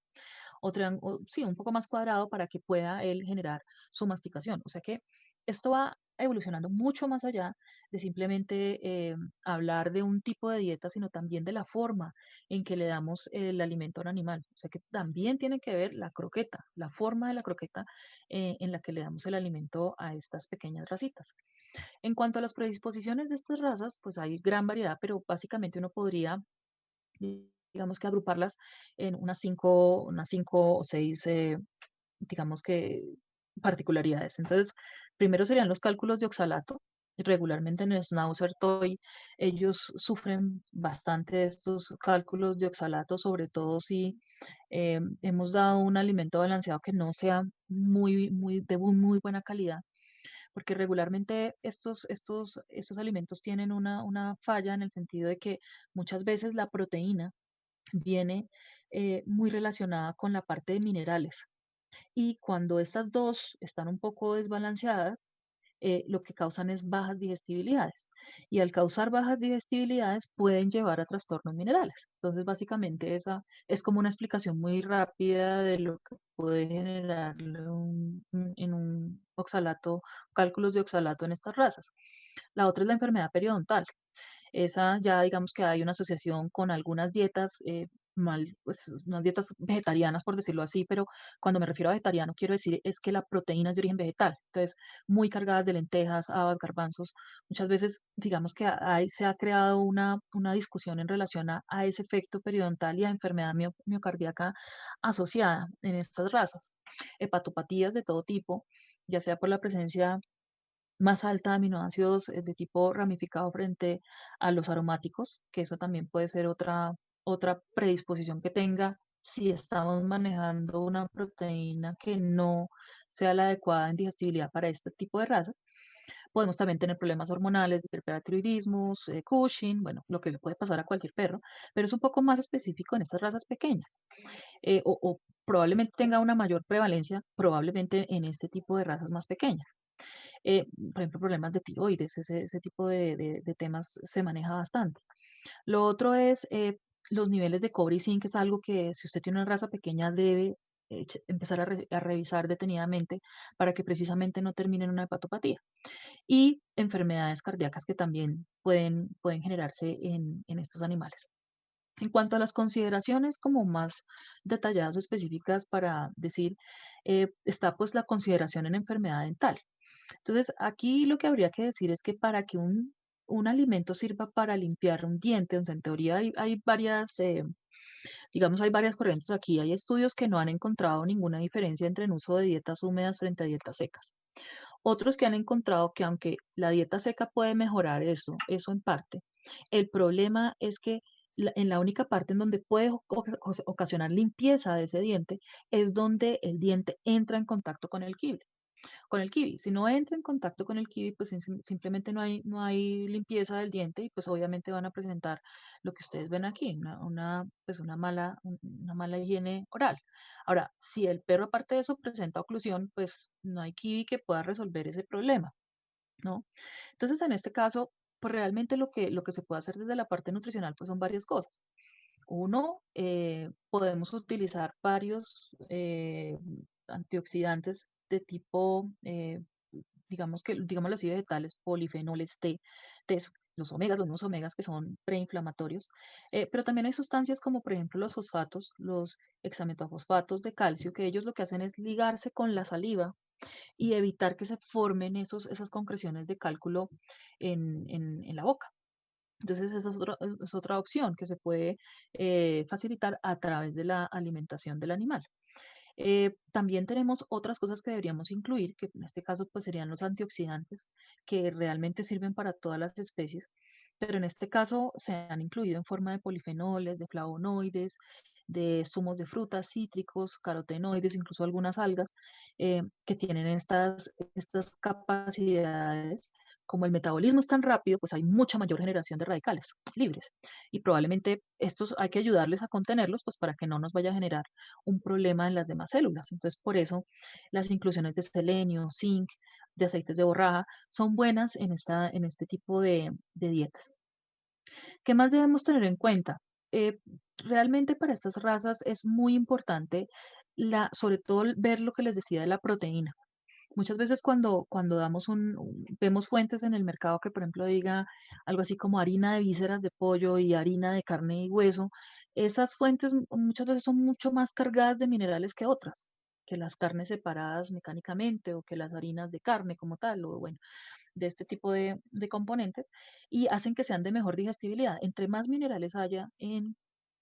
sí, un poco más cuadrado para que pueda él generar su masticación. O sea que esto va evolucionando mucho más allá de simplemente hablar de un tipo de dieta, sino también de la forma en que le damos el alimento a un animal. O sea que también tiene que ver la croqueta, la forma de la croqueta en la que le damos el alimento a estas pequeñas racitas. En cuanto a las predisposiciones de estas razas, pues hay gran variedad, pero básicamente uno podría digamos que agruparlas en unas cinco o seis, digamos que particularidades. Entonces, primero serían los cálculos de oxalato. regularmente en el Schnauzer Toy, ellos sufren bastante de estos cálculos de oxalato, sobre todo si hemos dado un alimento balanceado que no sea de muy buena calidad, porque regularmente estos alimentos tienen una falla en el sentido de que muchas veces la proteína viene muy relacionada con la parte de minerales. Y cuando estas dos están un poco desbalanceadas, lo que causan es bajas digestibilidades. Y al causar bajas digestibilidades pueden llevar a trastornos minerales. Entonces, básicamente esa es como una explicación muy rápida de lo que puede generar en un oxalato, cálculos de oxalato en estas razas. La otra es la enfermedad periodontal. Esa ya digamos que hay una asociación con algunas dietas, pues unas dietas vegetarianas, por decirlo así, pero cuando me refiero a vegetariano, quiero decir es que la proteína es de origen vegetal. Entonces, muy cargadas de lentejas, habas, garbanzos. Muchas veces, digamos que se ha creado una discusión en relación a ese efecto periodontal y a enfermedad miocardíaca asociada en estas razas. Hepatopatías de todo tipo, ya sea por la presencia más alta de aminoácidos de tipo ramificado frente a los aromáticos, que eso también puede ser otra predisposición que tenga si estamos manejando una proteína que no sea la adecuada en digestibilidad para este tipo de razas. Podemos también tener problemas hormonales, de hiperparathiroidismos, Cushing, bueno, lo que le puede pasar a cualquier perro, pero es un poco más específico en estas razas pequeñas, o probablemente tenga una mayor prevalencia, probablemente en este tipo de razas más pequeñas. Por ejemplo, problemas de tiroides, ese tipo de temas se maneja bastante. Lo otro es los niveles de cobre y zinc, que es algo que si usted tiene una raza pequeña debe empezar a revisar detenidamente para que precisamente no termine en una hepatopatía. Y enfermedades cardíacas que también pueden generarse en estos animales. En cuanto a las consideraciones como más detalladas o específicas para decir, está pues la consideración en enfermedad dental. Entonces, aquí lo que habría que decir es que para que un alimento sirva para limpiar un diente, donde en teoría hay varias, digamos, hay varias corrientes aquí, hay estudios que no han encontrado ninguna diferencia entre el uso de dietas húmedas frente a dietas secas. Otros que han encontrado que aunque la dieta seca puede mejorar eso en parte, el problema es que en la única parte en donde puede ocasionar limpieza de ese diente es donde el diente entra en contacto con el kiwi. Si no entra en contacto con el kiwi, pues simplemente no hay limpieza del diente y pues obviamente van a presentar lo que ustedes ven aquí, pues una mala higiene oral. Ahora, si el perro aparte de eso presenta oclusión, pues no hay kiwi que pueda resolver ese problema, ¿no? Entonces, en este caso, pues realmente lo que se puede hacer desde la parte nutricional, pues son varias cosas. Uno, podemos utilizar varios antioxidantes de tipo, digámoslo así, vegetales, polifenoles Ts, los mismos omegas que son preinflamatorios, pero también hay sustancias como por ejemplo los fosfatos, los hexametofosfatos de calcio, que ellos lo que hacen es ligarse con la saliva y evitar que se formen esas concreciones de cálculo en la boca. Entonces, esa es otra opción que se puede facilitar a través de la alimentación del animal. También tenemos otras cosas que deberíamos incluir, que en este caso pues serían los antioxidantes, que realmente sirven para todas las especies, pero en este caso se han incluido en forma de polifenoles, de flavonoides, de zumos de frutas, cítricos, carotenoides, incluso algunas algas, que tienen estas capacidades. Como el metabolismo es tan rápido, pues hay mucha mayor generación de radicales libres y probablemente estos hay que ayudarles a contenerlos, pues para que no nos vaya a generar un problema en las demás células. Entonces, por eso las inclusiones de selenio, zinc, de aceites de borraja son buenas en este tipo de dietas. ¿Qué más debemos tener en cuenta? Realmente para estas razas es muy importante, sobre todo ver lo que les decía de la proteína. Muchas veces cuando vemos fuentes en el mercado que, por ejemplo, diga algo así como harina de vísceras de pollo y harina de carne y hueso, esas fuentes muchas veces son mucho más cargadas de minerales que otras, que las carnes separadas mecánicamente o que las harinas de carne como tal, o bueno, de este tipo de componentes, y hacen que sean de mejor digestibilidad. Entre más minerales haya en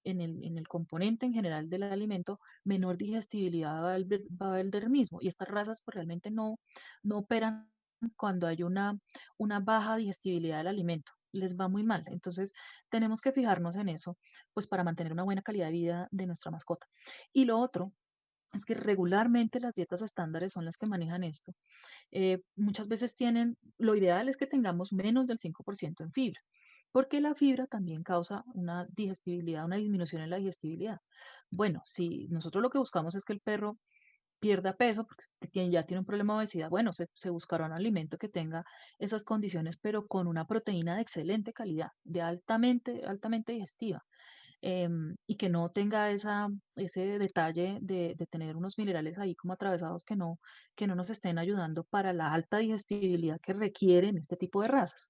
el componente en general del alimento, menor digestibilidad va a haber del mismo. Y estas razas pues realmente no operan cuando hay una baja digestibilidad del alimento. Les va muy mal. Entonces, tenemos que fijarnos en eso, pues para mantener una buena calidad de vida de nuestra mascota. Y lo otro es que regularmente las dietas estándares son las que manejan esto. Muchas veces tienen, lo ideal es que tengamos menos del 5% en fibra, porque la fibra también causa una digestibilidad, una disminución en la digestibilidad. Bueno, si nosotros lo que buscamos es que el perro pierda peso, porque ya tiene un problema de obesidad, bueno, se buscará un alimento que tenga esas condiciones, pero con una proteína de excelente calidad, de altamente digestiva, y que no tenga ese detalle de tener unos minerales ahí como atravesados que no nos estén ayudando para la alta digestibilidad que requieren este tipo de razas,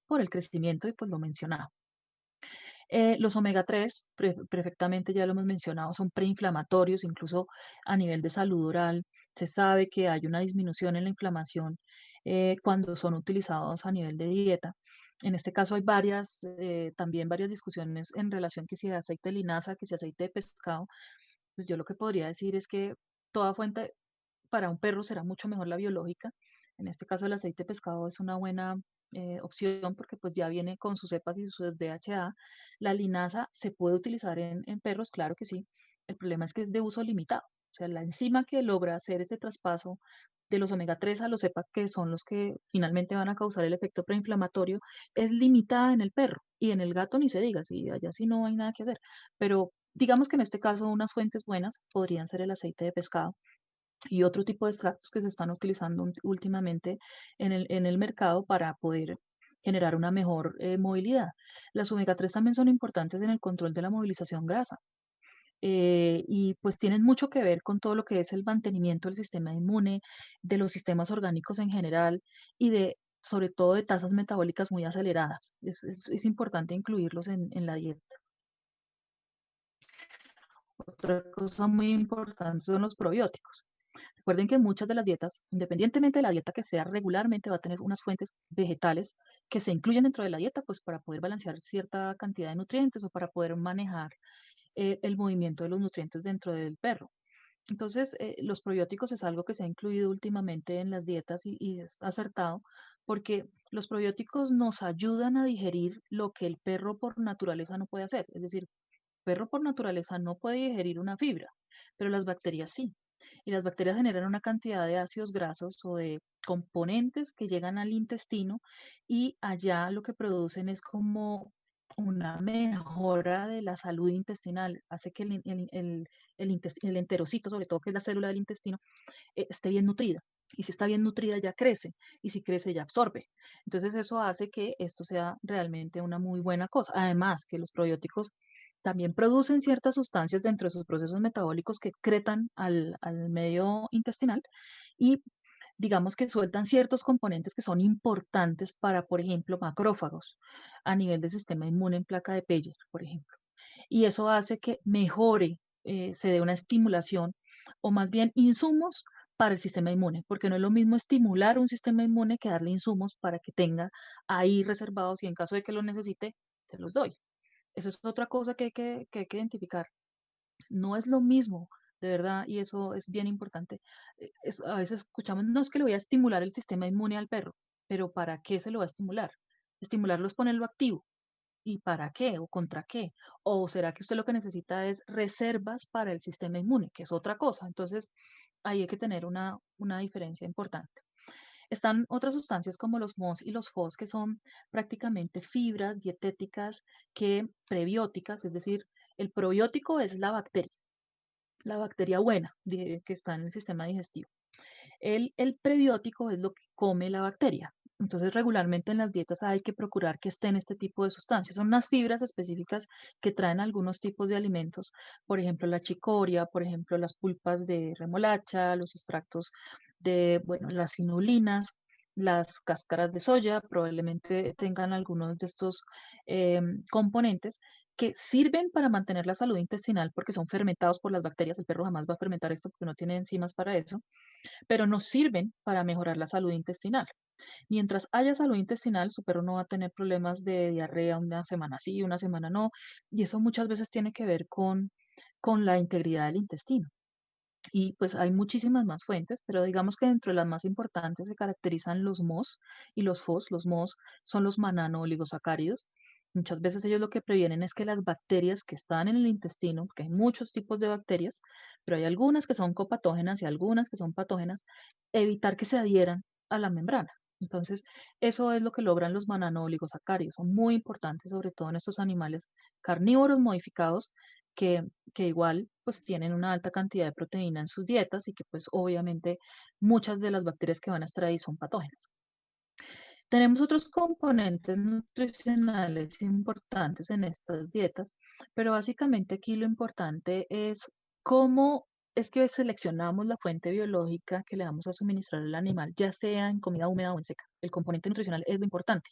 por el crecimiento y pues lo mencionado. Los omega 3, perfectamente ya lo hemos mencionado, son preinflamatorios, incluso a nivel de salud oral. Se sabe que hay una disminución en la inflamación cuando son utilizados a nivel de dieta. En este caso hay también varias discusiones en relación que si aceite de linaza, que si aceite de pescado. Pues yo lo que podría decir es que toda fuente para un perro será mucho mejor la biológica. En este caso, el aceite de pescado es una buena opción porque pues ya viene con sus cepas y sus DHA. La linaza se puede utilizar en perros, claro que sí. El problema es que es de uso limitado. O sea, la enzima que logra hacer este traspaso de los omega 3 a los cepa, que son los que finalmente van a causar el efecto preinflamatorio, es limitada en el perro. Y en el gato ni se diga, si allá sí no hay nada que hacer. Pero digamos que en este caso unas fuentes buenas podrían ser el aceite de pescado y otro tipo de extractos que se están utilizando últimamente en el mercado para poder generar una mejor movilidad. Las omega 3 también son importantes en el control de la movilización grasa, y pues tienen mucho que ver con todo lo que es el mantenimiento del sistema inmune, de los sistemas orgánicos en general y sobre todo de tasas metabólicas muy aceleradas. Es importante incluirlos en la dieta. Otra cosa muy importante son los probióticos. Recuerden que muchas de las dietas, independientemente de la dieta que sea, regularmente va a tener unas fuentes vegetales que se incluyen dentro de la dieta, pues para poder balancear cierta cantidad de nutrientes o para poder manejar el movimiento de los nutrientes dentro del perro. Entonces, los probióticos es algo que se ha incluido últimamente en las dietas y es acertado porque los probióticos nos ayudan a digerir lo que el perro por naturaleza no puede hacer. Es decir, perro por naturaleza no puede digerir una fibra, pero las bacterias sí. Y las bacterias generan una cantidad de ácidos grasos o de componentes que llegan al intestino y allá lo que producen es como una mejora de la salud intestinal. Hace que el enterocito, sobre todo que es la célula del intestino, esté bien nutrida. Y si está bien nutrida ya crece, y si crece ya absorbe. Entonces eso hace que esto sea realmente una muy buena cosa. Además que los probióticos también producen ciertas sustancias dentro de sus procesos metabólicos que excretan al medio intestinal y digamos que sueltan ciertos componentes que son importantes para, por ejemplo, macrófagos a nivel del sistema inmune en placa de Peyer, por ejemplo. Y eso hace que mejore, se dé una estimulación o más bien insumos para el sistema inmune, porque no es lo mismo estimular un sistema inmune que darle insumos para que tenga ahí reservados y en caso de que lo necesite, se los doy. Eso es otra cosa que hay que identificar. No es lo mismo, de verdad, y eso es bien importante. A veces escuchamos, no es que le voy a estimular el sistema inmune al perro, pero ¿para qué se lo va a estimular? Estimularlo es ponerlo activo. ¿Y para qué? ¿O contra qué? ¿O será que usted lo que necesita es reservas para el sistema inmune, que es otra cosa? Entonces, ahí hay que tener una diferencia importante. Están otras sustancias como los MOS y los FOS, que son prácticamente fibras dietéticas que prebióticas, es decir, el probiótico es la bacteria buena que está en el sistema digestivo. El prebiótico es lo que come la bacteria. Entonces, regularmente en las dietas hay que procurar que estén este tipo de sustancias. Son unas fibras específicas que traen algunos tipos de alimentos, por ejemplo, la chicoria, por ejemplo, las pulpas de remolacha, los extractos de, bueno, las inulinas, las cáscaras de soya, probablemente tengan algunos de estos componentes que sirven para mantener la salud intestinal porque son fermentados por las bacterias. El perro jamás va a fermentar esto porque no tiene enzimas para eso, pero nos sirven para mejorar la salud intestinal. Mientras haya salud intestinal, su perro no va a tener problemas de diarrea una semana sí, una semana no, y eso muchas veces tiene que ver con la integridad del intestino. Y pues hay muchísimas más fuentes, pero digamos que dentro de las más importantes se caracterizan los MOS y los FOS. Los MOS son los manano-oligosacáridos. Muchas veces ellos lo que previenen es que las bacterias que están en el intestino, porque hay muchos tipos de bacterias, pero hay algunas que son copatógenas y algunas que son patógenas, evitar que se adhieran a la membrana. Entonces, eso es lo que logran los manano-oligosacáridos. Son muy importantes, sobre todo en estos animales carnívoros modificados que igual pues tienen una alta cantidad de proteína en sus dietas y que pues obviamente muchas de las bacterias que van a estar ahí son patógenas. Tenemos otros componentes nutricionales importantes en estas dietas, pero básicamente aquí lo importante es cómo es que seleccionamos la fuente biológica que le vamos a suministrar al animal, ya sea en comida húmeda o en seca. El componente nutricional es lo importante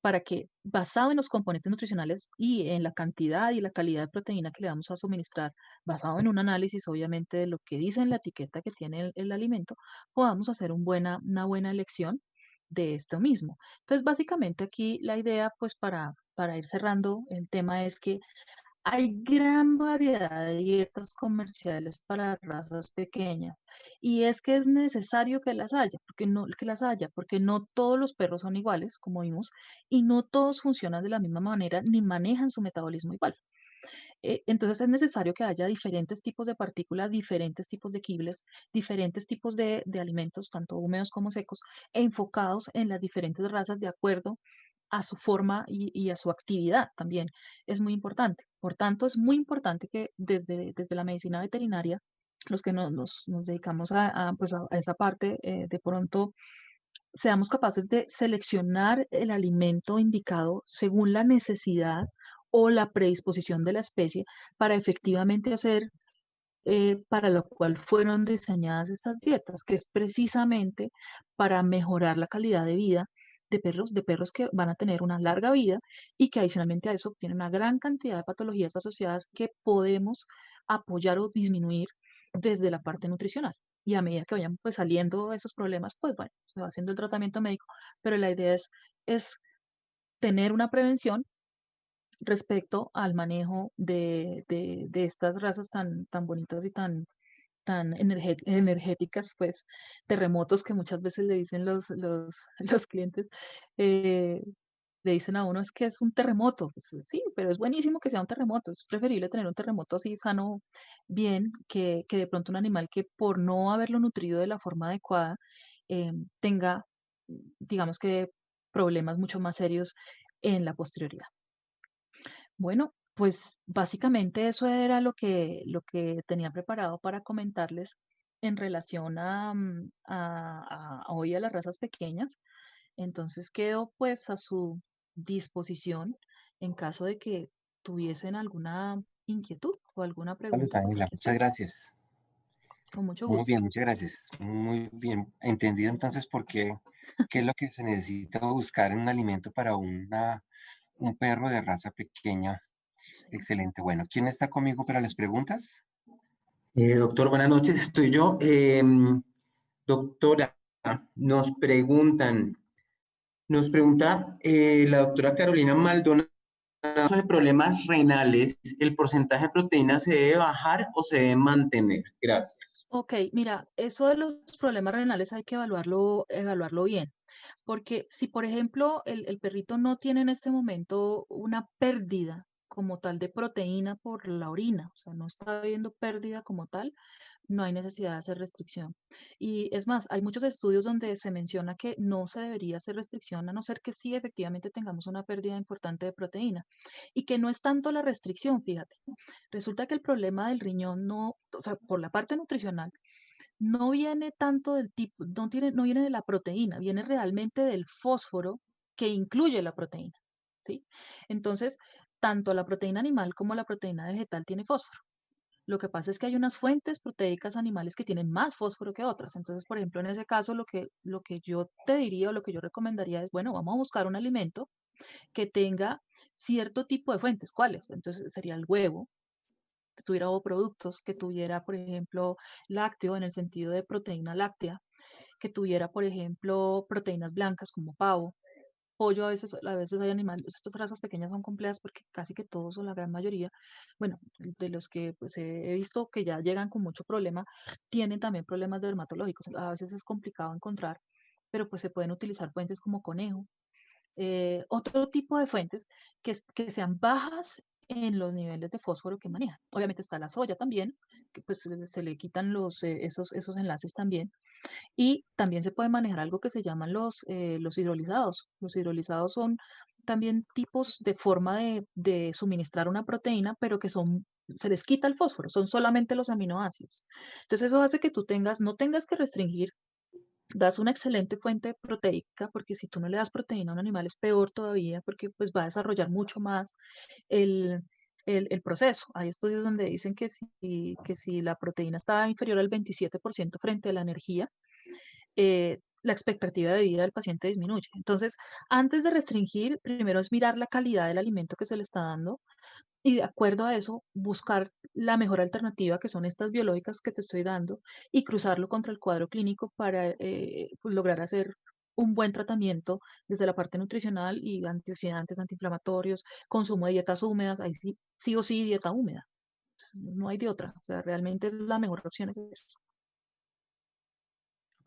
para que, basado en los componentes nutricionales y en la cantidad y la calidad de proteína que le vamos a suministrar, basado en un análisis, obviamente, de lo que dice en la etiqueta que tiene el alimento, podamos hacer una buena elección de esto mismo. Entonces, básicamente aquí la idea, pues para ir cerrando el tema es que hay gran variedad de dietas comerciales para razas pequeñas y es que es necesario que las haya, porque no todos los perros son iguales, como vimos, y no todos funcionan de la misma manera ni manejan su metabolismo igual. Entonces es necesario que haya diferentes tipos de partículas, diferentes tipos de kibbles, diferentes tipos de alimentos, tanto húmedos como secos, enfocados en las diferentes razas de acuerdo a su forma y a su actividad también. Es muy importante. Por tanto, es muy importante que desde la medicina veterinaria, los que nos dedicamos pues a esa parte, de pronto seamos capaces de seleccionar el alimento indicado según la necesidad o la predisposición de la especie para efectivamente hacer para lo cual fueron diseñadas estas dietas, que es precisamente para mejorar la calidad de vida de perros que van a tener una larga vida y que adicionalmente a eso tienen una gran cantidad de patologías asociadas que podemos apoyar o disminuir desde la parte nutricional. Y a medida que vayan pues saliendo esos problemas, pues bueno, se va haciendo el tratamiento médico, pero la idea es tener una prevención respecto al manejo de estas razas tan bonitas y tan energéticas, pues terremotos que muchas veces le dicen los clientes, eh, le dicen a uno, es que es un terremoto. Pues, sí, pero es buenísimo que sea un terremoto. Es preferible tener un terremoto así sano, bien, que de pronto un animal que por no haberlo nutrido de la forma adecuada tenga, digamos que, problemas mucho más serios en la posterioridad. Bueno, pues básicamente eso era lo que tenía preparado para comentarles en relación a hoy a las razas pequeñas. Entonces quedo pues a su disposición en caso de que tuviesen alguna inquietud o alguna Vale, pregunta, pues Ángela, aquí muchas estoy, gracias. con mucho Muy gusto. bien, muchas gracias. Muy bien. Entendido entonces por qué es lo que se necesita buscar en un alimento para un perro de raza pequeña. Sí. Excelente. Bueno, ¿quién está conmigo para las preguntas? Doctor, buenas noches, estoy yo. Doctora, nos preguntan, nos pregunta la doctora Carolina Maldonado sobre problemas renales, ¿el porcentaje de proteína se debe bajar o se debe mantener? Gracias. Ok, mira, eso de los problemas renales hay que evaluarlo bien, porque si, por ejemplo, el perrito no tiene en este momento una pérdida como tal de proteína por la orina, o sea, no está habiendo pérdida como tal, no hay necesidad de hacer restricción. Y es más, hay muchos estudios donde se menciona que no se debería hacer restricción, a no ser que sí efectivamente tengamos una pérdida importante de proteína, y que no es tanto la restricción, fíjate. Resulta que el problema del riñón no, o sea, por la parte nutricional, no viene tanto del tipo, no viene de la proteína, viene realmente del fósforo que incluye la proteína, ¿sí? Entonces, tanto la proteína animal como la proteína vegetal tiene fósforo. Lo que pasa es que hay unas fuentes proteicas animales que tienen más fósforo que otras. Entonces, por ejemplo, en ese caso, lo que yo te diría o lo que yo recomendaría es, bueno, vamos a buscar un alimento que tenga cierto tipo de fuentes. ¿Cuáles? Entonces, sería el huevo, que tuviera productos, que tuviera, por ejemplo, lácteo en el sentido de proteína láctea, que tuviera, por ejemplo, proteínas blancas como pavo, pollo, a veces hay animales, estas razas pequeñas son complejas porque casi que todos o la gran mayoría, bueno, de los que pues he visto que ya llegan con mucho problema, tienen también problemas dermatológicos. A veces es complicado encontrar, pero pues se pueden utilizar fuentes como conejo, otro tipo de fuentes que sean bajas en los niveles de fósforo que manejan. Obviamente está la soya también, que pues se le quitan esos enlaces también. Y también se puede manejar algo que se llaman los hidrolizados. Los hidrolizados son también tipos de forma de suministrar una proteína, pero que se les quita el fósforo, son solamente los aminoácidos. Entonces eso hace que tú no tengas que restringir, das una excelente fuente proteica, porque si tú no le das proteína a un animal es peor todavía, porque pues va a desarrollar mucho más el, el proceso. Hay estudios donde dicen que si la proteína está inferior al 27% frente a la energía, la expectativa de vida del paciente disminuye. Entonces, antes de restringir, primero es mirar la calidad del alimento que se le está dando y de acuerdo a eso, buscar la mejor alternativa, que son estas biológicas que te estoy dando, y cruzarlo contra el cuadro clínico para pues, lograr hacer un buen tratamiento desde la parte nutricional y antioxidantes, antiinflamatorios, consumo de dietas húmedas, ahí sí, sí o sí dieta húmeda. No hay de otra, o sea, realmente la mejor opción es esa.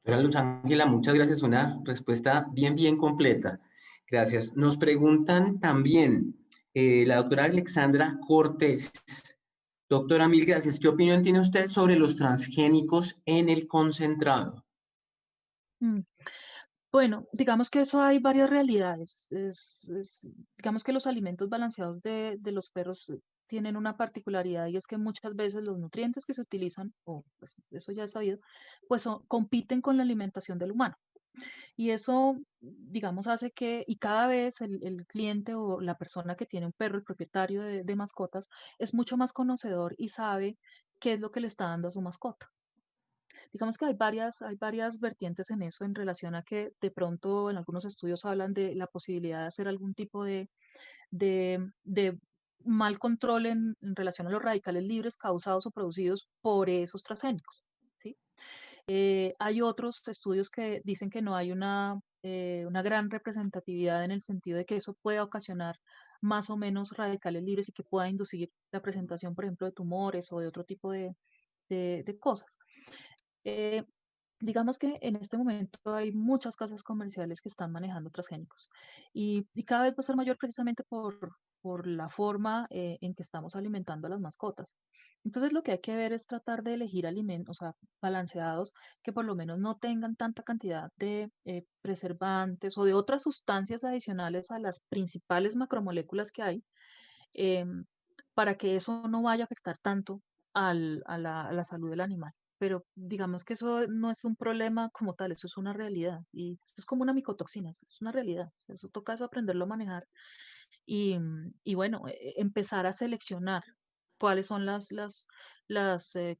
Doctora Luz Ángela, muchas gracias. Una respuesta bien, bien completa. Gracias. Nos preguntan también la doctora Alexandra Cortés. Doctora, mil gracias. ¿Qué opinión tiene usted sobre los transgénicos en el concentrado? Mm. Bueno, digamos que eso hay varias realidades. Digamos que los alimentos balanceados de los perros tienen una particularidad y es que muchas veces los nutrientes que se utilizan, o pues eso ya es sabido, pues compiten con la alimentación del humano. Y eso, digamos, hace que, y cada vez el cliente o la persona que tiene un perro, el propietario de mascotas, es mucho más conocedor y sabe qué es lo que le está dando a su mascota. Digamos que hay varias vertientes en eso en relación a que de pronto en algunos estudios hablan de la posibilidad de hacer algún tipo de mal control en relación a los radicales libres causados o producidos por esos transgénicos, ¿sí? Hay otros estudios que dicen que no hay una gran representatividad en el sentido de que eso pueda ocasionar más o menos radicales libres y que pueda inducir la presentación, por ejemplo, de tumores o de otro tipo de cosas. Eh, digamos que en este momento hay muchas casas comerciales que están manejando transgénicos y cada vez va a ser mayor precisamente por la forma en que estamos alimentando a las mascotas. Entonces lo que hay que ver es tratar de elegir alimentos, o sea, balanceados, que por lo menos no tengan tanta cantidad de preservantes o de otras sustancias adicionales a las principales macromoléculas que hay, em, para que eso no vaya a afectar tanto a la salud del animal. Pero digamos que eso no es un problema como tal, eso es una realidad. Y esto es como una micotoxina, esto es una realidad. O sea, eso toca es aprenderlo a manejar y bueno, empezar a seleccionar cuáles son las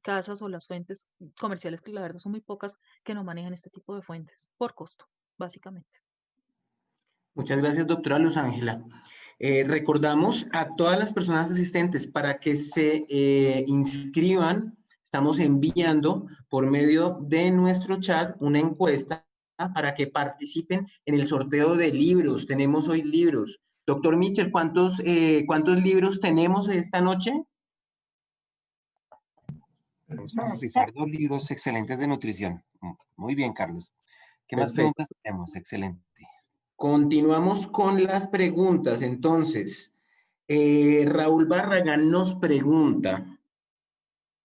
casas o las fuentes comerciales, que la verdad son muy pocas, que no manejan este tipo de fuentes, por costo, básicamente. Muchas gracias, doctora Luz Ángela. Recordamos a todas las personas asistentes para que se inscriban. Estamos enviando por medio de nuestro chat una encuesta para que participen en el sorteo de libros. Tenemos hoy libros. Doctor Mitchell, ¿cuántos libros tenemos esta noche? Vamos a rifar 2 libros excelentes de nutrición. Muy bien, Carlos. ¿Qué más Perfecto. preguntas tenemos? Excelente. Continuamos con las preguntas. Entonces, Raúl Barragán nos pregunta,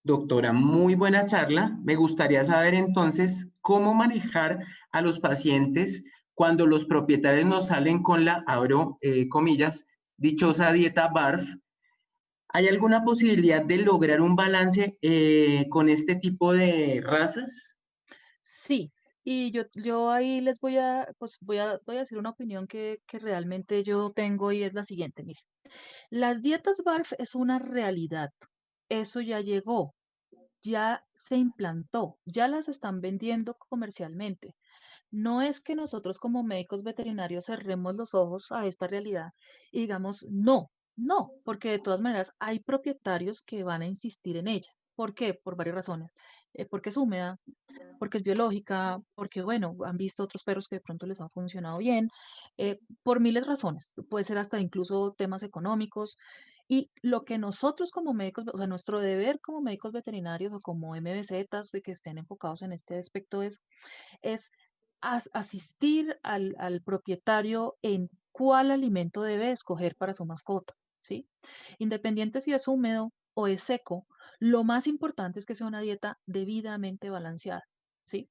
doctora, muy buena charla. Me gustaría saber entonces cómo manejar a los pacientes cuando los propietarios nos salen con la, abro comillas, dichosa dieta BARF. ¿Hay alguna posibilidad de lograr un balance con este tipo de razas? Sí, y yo ahí les pues voy a decir una opinión que realmente yo tengo y es la siguiente, mire, las dietas BARF es una realidad, eso ya llegó, ya se implantó, ya las están vendiendo comercialmente. No es que nosotros como médicos veterinarios cerremos los ojos a esta realidad y digamos, no, no, porque de todas maneras hay propietarios que van a insistir en ella. ¿Por qué? Por varias razones. porque es húmeda, porque es biológica, porque, bueno, han visto otros perros que de pronto les ha funcionado bien, por miles de razones. Puede ser hasta incluso temas económicos. Y lo que nosotros como médicos, o sea, nuestro deber como médicos veterinarios o como MVZs de que estén enfocados en este aspecto es asistir al propietario en cuál alimento debe escoger para su mascota, ¿sí? Independiente si es húmedo o es seco, lo más importante es que sea una dieta debidamente balanceada, ¿sí?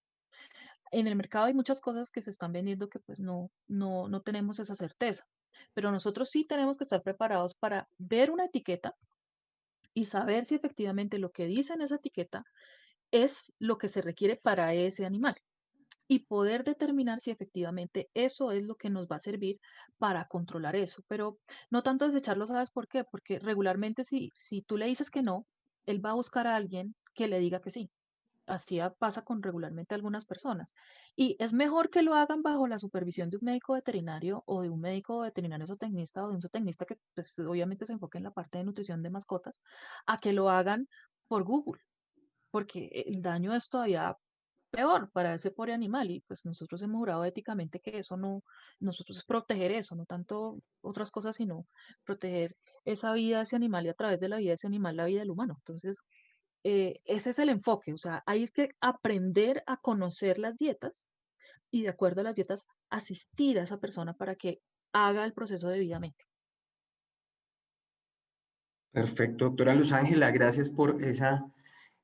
En el mercado hay muchas cosas que se están vendiendo que pues no tenemos esa certeza, pero nosotros sí tenemos que estar preparados para ver una etiqueta y saber si efectivamente lo que dice en esa etiqueta es lo que se requiere para ese animal y poder determinar si efectivamente eso es lo que nos va a servir para controlar eso. Pero no tanto desecharlo, ¿sabes por qué? Porque regularmente si tú le dices que no, él va a buscar a alguien que le diga que sí. Así pasa con regularmente algunas personas. Y es mejor que lo hagan bajo la supervisión de un médico veterinario o de un médico veterinario zootecnista o de un zootecnista que pues, obviamente se enfoque en la parte de nutrición de mascotas, a que lo hagan por Google, porque el daño es todavía peor para ese pobre animal y pues nosotros hemos jurado éticamente que eso no, nosotros es proteger eso, no tanto otras cosas, sino proteger esa vida de ese animal y a través de la vida de ese animal la vida del humano. Entonces, ese es el enfoque, o sea, hay que aprender a conocer las dietas y de acuerdo a las dietas asistir a esa persona para que haga el proceso debidamente. Perfecto, doctora Luz Ángela, gracias por esa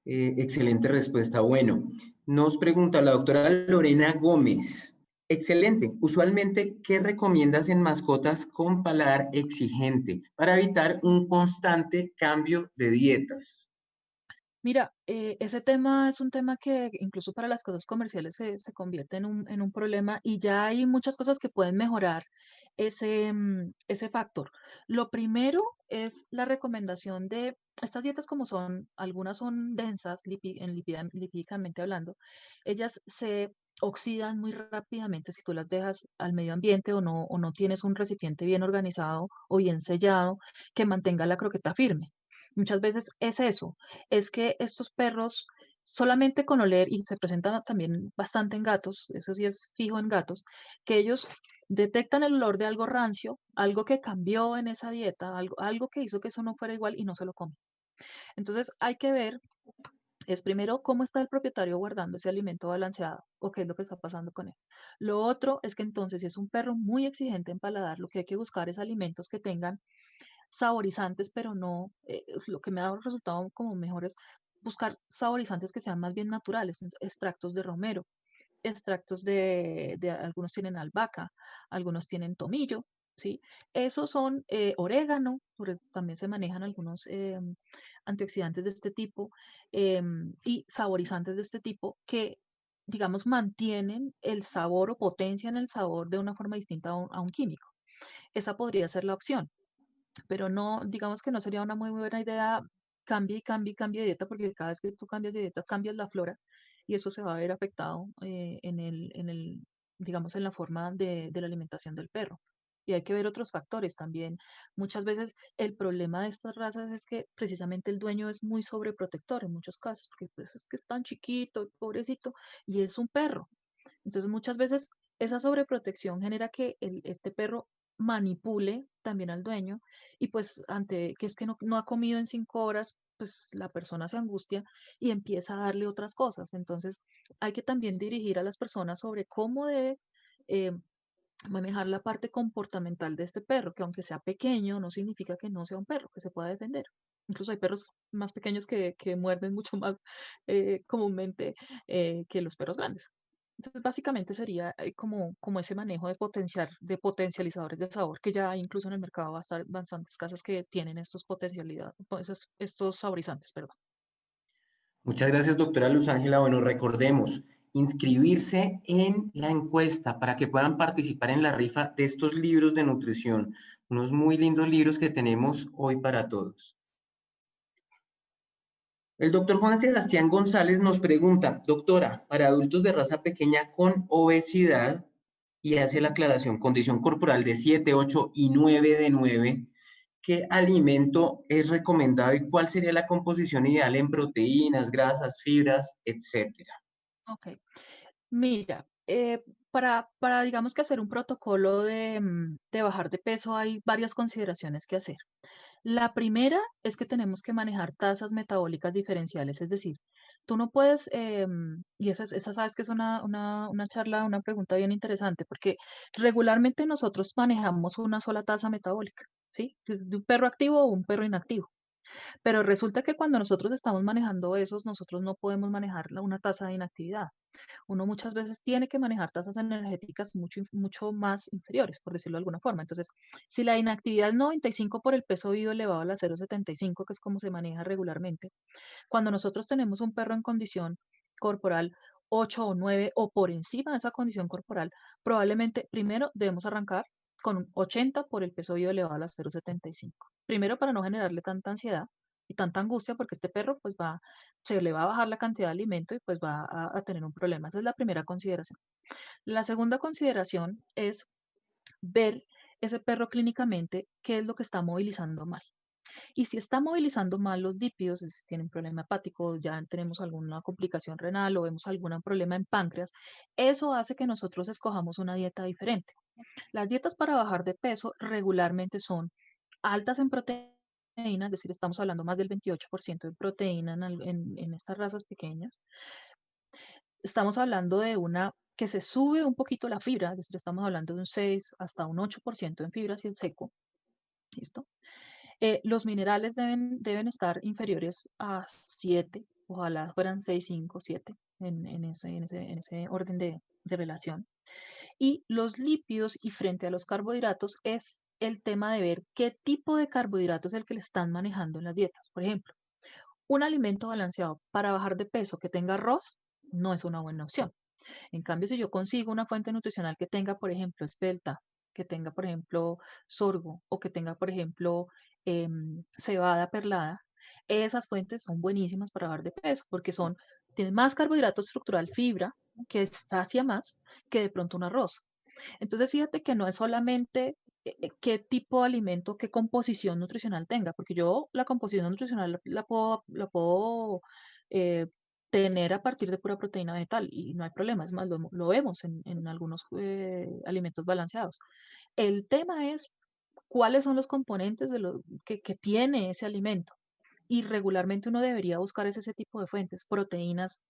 excelente respuesta. Bueno, nos pregunta la doctora Lorena Gómez. Excelente. Usualmente, ¿qué recomiendas en mascotas con paladar exigente para evitar un constante cambio de dietas? Mira, ese tema es un tema que incluso para las cosas comerciales se convierte en un problema y ya hay muchas cosas que pueden mejorar ese factor. Lo primero es la recomendación de estas dietas como son, algunas son densas lipídicamente hablando, ellas se oxidan muy rápidamente si tú las dejas al medio ambiente o no tienes un recipiente bien organizado o bien sellado que mantenga la croqueta firme. Muchas veces es eso, es que estos perros solamente con oler, y se presentan también bastante en gatos, eso sí es fijo en gatos, que ellos detectan el olor de algo rancio, algo que cambió en esa dieta, algo que hizo que eso no fuera igual y no se lo comen. Entonces hay que ver, es primero cómo está el propietario guardando ese alimento balanceado o qué es lo que está pasando con él. Lo otro es que entonces si es un perro muy exigente en paladar, lo que hay que buscar es alimentos que tengan saborizantes, pero no, lo que me ha dado resultado como mejor es buscar saborizantes que sean más bien naturales, extractos de romero, extractos algunos tienen albahaca, algunos tienen tomillo, ¿sí? Esos son orégano, también se manejan algunos antioxidantes de este tipo y saborizantes de este tipo que, digamos, mantienen el sabor o potencian el sabor de una forma distinta a un químico. Esa podría ser la opción, pero no, digamos que no sería una muy buena idea cambie y cambie y cambie de dieta, porque cada vez que tú cambias de dieta, cambias la flora y eso se va a ver afectado digamos, en la forma de la alimentación del perro. Y hay que ver otros factores también. Muchas veces el problema de estas razas es que precisamente el dueño es muy sobreprotector en muchos casos, porque pues es que es tan chiquito, pobrecito, y es un perro. Entonces, muchas veces esa sobreprotección genera que este perro manipule también al dueño y pues ante que es que no ha comido en 5 horas, pues la persona se angustia y empieza a darle otras cosas. Entonces, hay que también dirigir a las personas sobre cómo debe eh, manejar la parte comportamental de este perro, que aunque sea pequeño, no significa que no sea un perro, que se pueda defender. Incluso hay perros más pequeños que muerden mucho más comúnmente que los perros grandes. Entonces, básicamente sería como ese manejo de potencializadores de sabor, que ya hay incluso en el mercado bastantes casas que tienen estos estos saborizantes, perdón. Muchas gracias, doctora Luz Ángela. Bueno, recordemos, inscribirse en la encuesta para que puedan participar en la rifa de estos libros de nutrición, unos muy lindos libros que tenemos hoy para todos. El doctor Juan Sebastián González nos pregunta, doctora, para adultos de raza pequeña con obesidad, y hace la aclaración, condición corporal de 7, 8 y 9 de 9, ¿qué alimento es recomendado y cuál sería la composición ideal en proteínas, grasas, fibras, etcétera? Ok. Mira, para, digamos que hacer un protocolo de bajar de peso hay varias consideraciones que hacer. La primera es que tenemos que manejar tasas metabólicas diferenciales, es decir, tú no puedes, y esa sabes que es una charla, una pregunta bien interesante, porque regularmente nosotros manejamos una sola tasa metabólica, ¿sí? Es de un perro activo o un perro inactivo. Pero resulta que cuando nosotros estamos manejando esos, nosotros no podemos manejar una tasa de inactividad. Uno muchas veces tiene que manejar tasas energéticas mucho más inferiores, por decirlo de alguna forma. Entonces, si la inactividad es 95 por el peso vivo elevado a la 0,75, que es como se maneja regularmente, cuando nosotros tenemos un perro en condición corporal 8 o 9 o por encima de esa condición corporal, probablemente primero debemos arrancar con un 80 por el peso vivo elevado a la 0,75. Primero para no generarle tanta ansiedad y tanta angustia, porque este perro pues se le va a bajar la cantidad de alimento y pues va a tener un problema. Esa es la primera consideración. La segunda consideración es ver ese perro clínicamente qué es lo que está movilizando mal. Y si está movilizando mal los lípidos, si tiene un problema hepático, ya tenemos alguna complicación renal o vemos algún problema en páncreas, eso hace que nosotros escojamos una dieta diferente. Las dietas para bajar de peso regularmente son altas en proteínas, es decir, estamos hablando más del 28% de proteína en estas razas pequeñas. Estamos hablando de una que se sube un poquito la fibra, es decir, estamos hablando de un 6 hasta un 8% en fibra si es seco. ¿Listo? Los minerales deben estar inferiores a 7, ojalá fueran 6, 5, 7 en ese orden de relación. Y los lípidos y frente a los carbohidratos es el tema de ver qué tipo de carbohidrato es el que le están manejando en las dietas. Por ejemplo, un alimento balanceado para bajar de peso que tenga arroz no es una buena opción. En cambio, si yo consigo una fuente nutricional que tenga, por ejemplo, espelta, que tenga, por ejemplo, sorgo o que tenga, por ejemplo, cebada perlada, esas fuentes son buenísimas para bajar de peso porque tienen más carbohidrato estructural, fibra, que sacia más que de pronto un arroz. Entonces, fíjate que no es solamente qué tipo de alimento, qué composición nutricional tenga, porque yo la composición nutricional la puedo eh, tener a partir de pura proteína vegetal y no hay problema, es más, lo vemos en algunos alimentos balanceados. El tema es cuáles son los componentes que tiene ese alimento. Y regularmente uno debería buscar ese tipo de fuentes, proteínas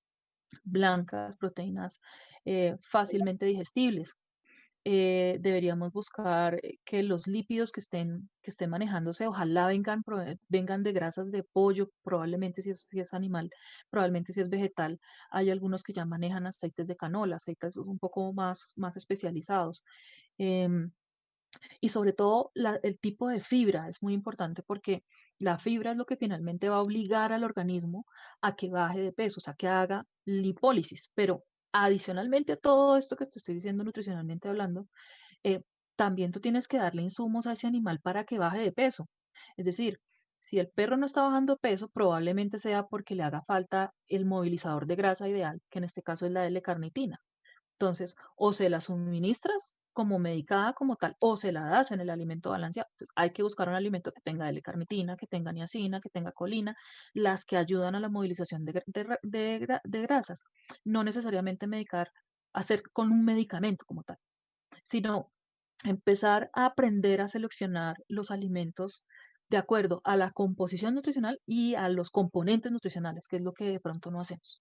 blancas, proteínas fácilmente digestibles. Deberíamos buscar que los lípidos que estén manejándose, ojalá vengan de grasas de pollo, probablemente si es animal, probablemente si es vegetal. Hay algunos que ya manejan aceites de canola, aceites un poco más especializados. Em, y sobre todo el tipo de fibra es muy importante porque la fibra es lo que finalmente va a obligar al organismo a que baje de peso, o sea, que haga lipólisis. Pero adicionalmente a todo esto que te estoy diciendo nutricionalmente hablando, eh, también tú tienes que darle insumos a ese animal para que baje de peso. Es decir, si el perro no está bajando peso, probablemente sea porque le haga falta el movilizador de grasa ideal, que en este caso es la L-carnitina. Entonces, o se la suministras como medicada como tal, o se la das en el alimento balanceado. Entonces, hay que buscar un alimento que tenga L-carnitina, que tenga niacina, que tenga colina, las que ayudan a la movilización de grasas. No necesariamente hacer con un medicamento como tal, sino empezar a aprender a seleccionar los alimentos de acuerdo a la composición nutricional y a los componentes nutricionales, que es lo que de pronto no hacemos.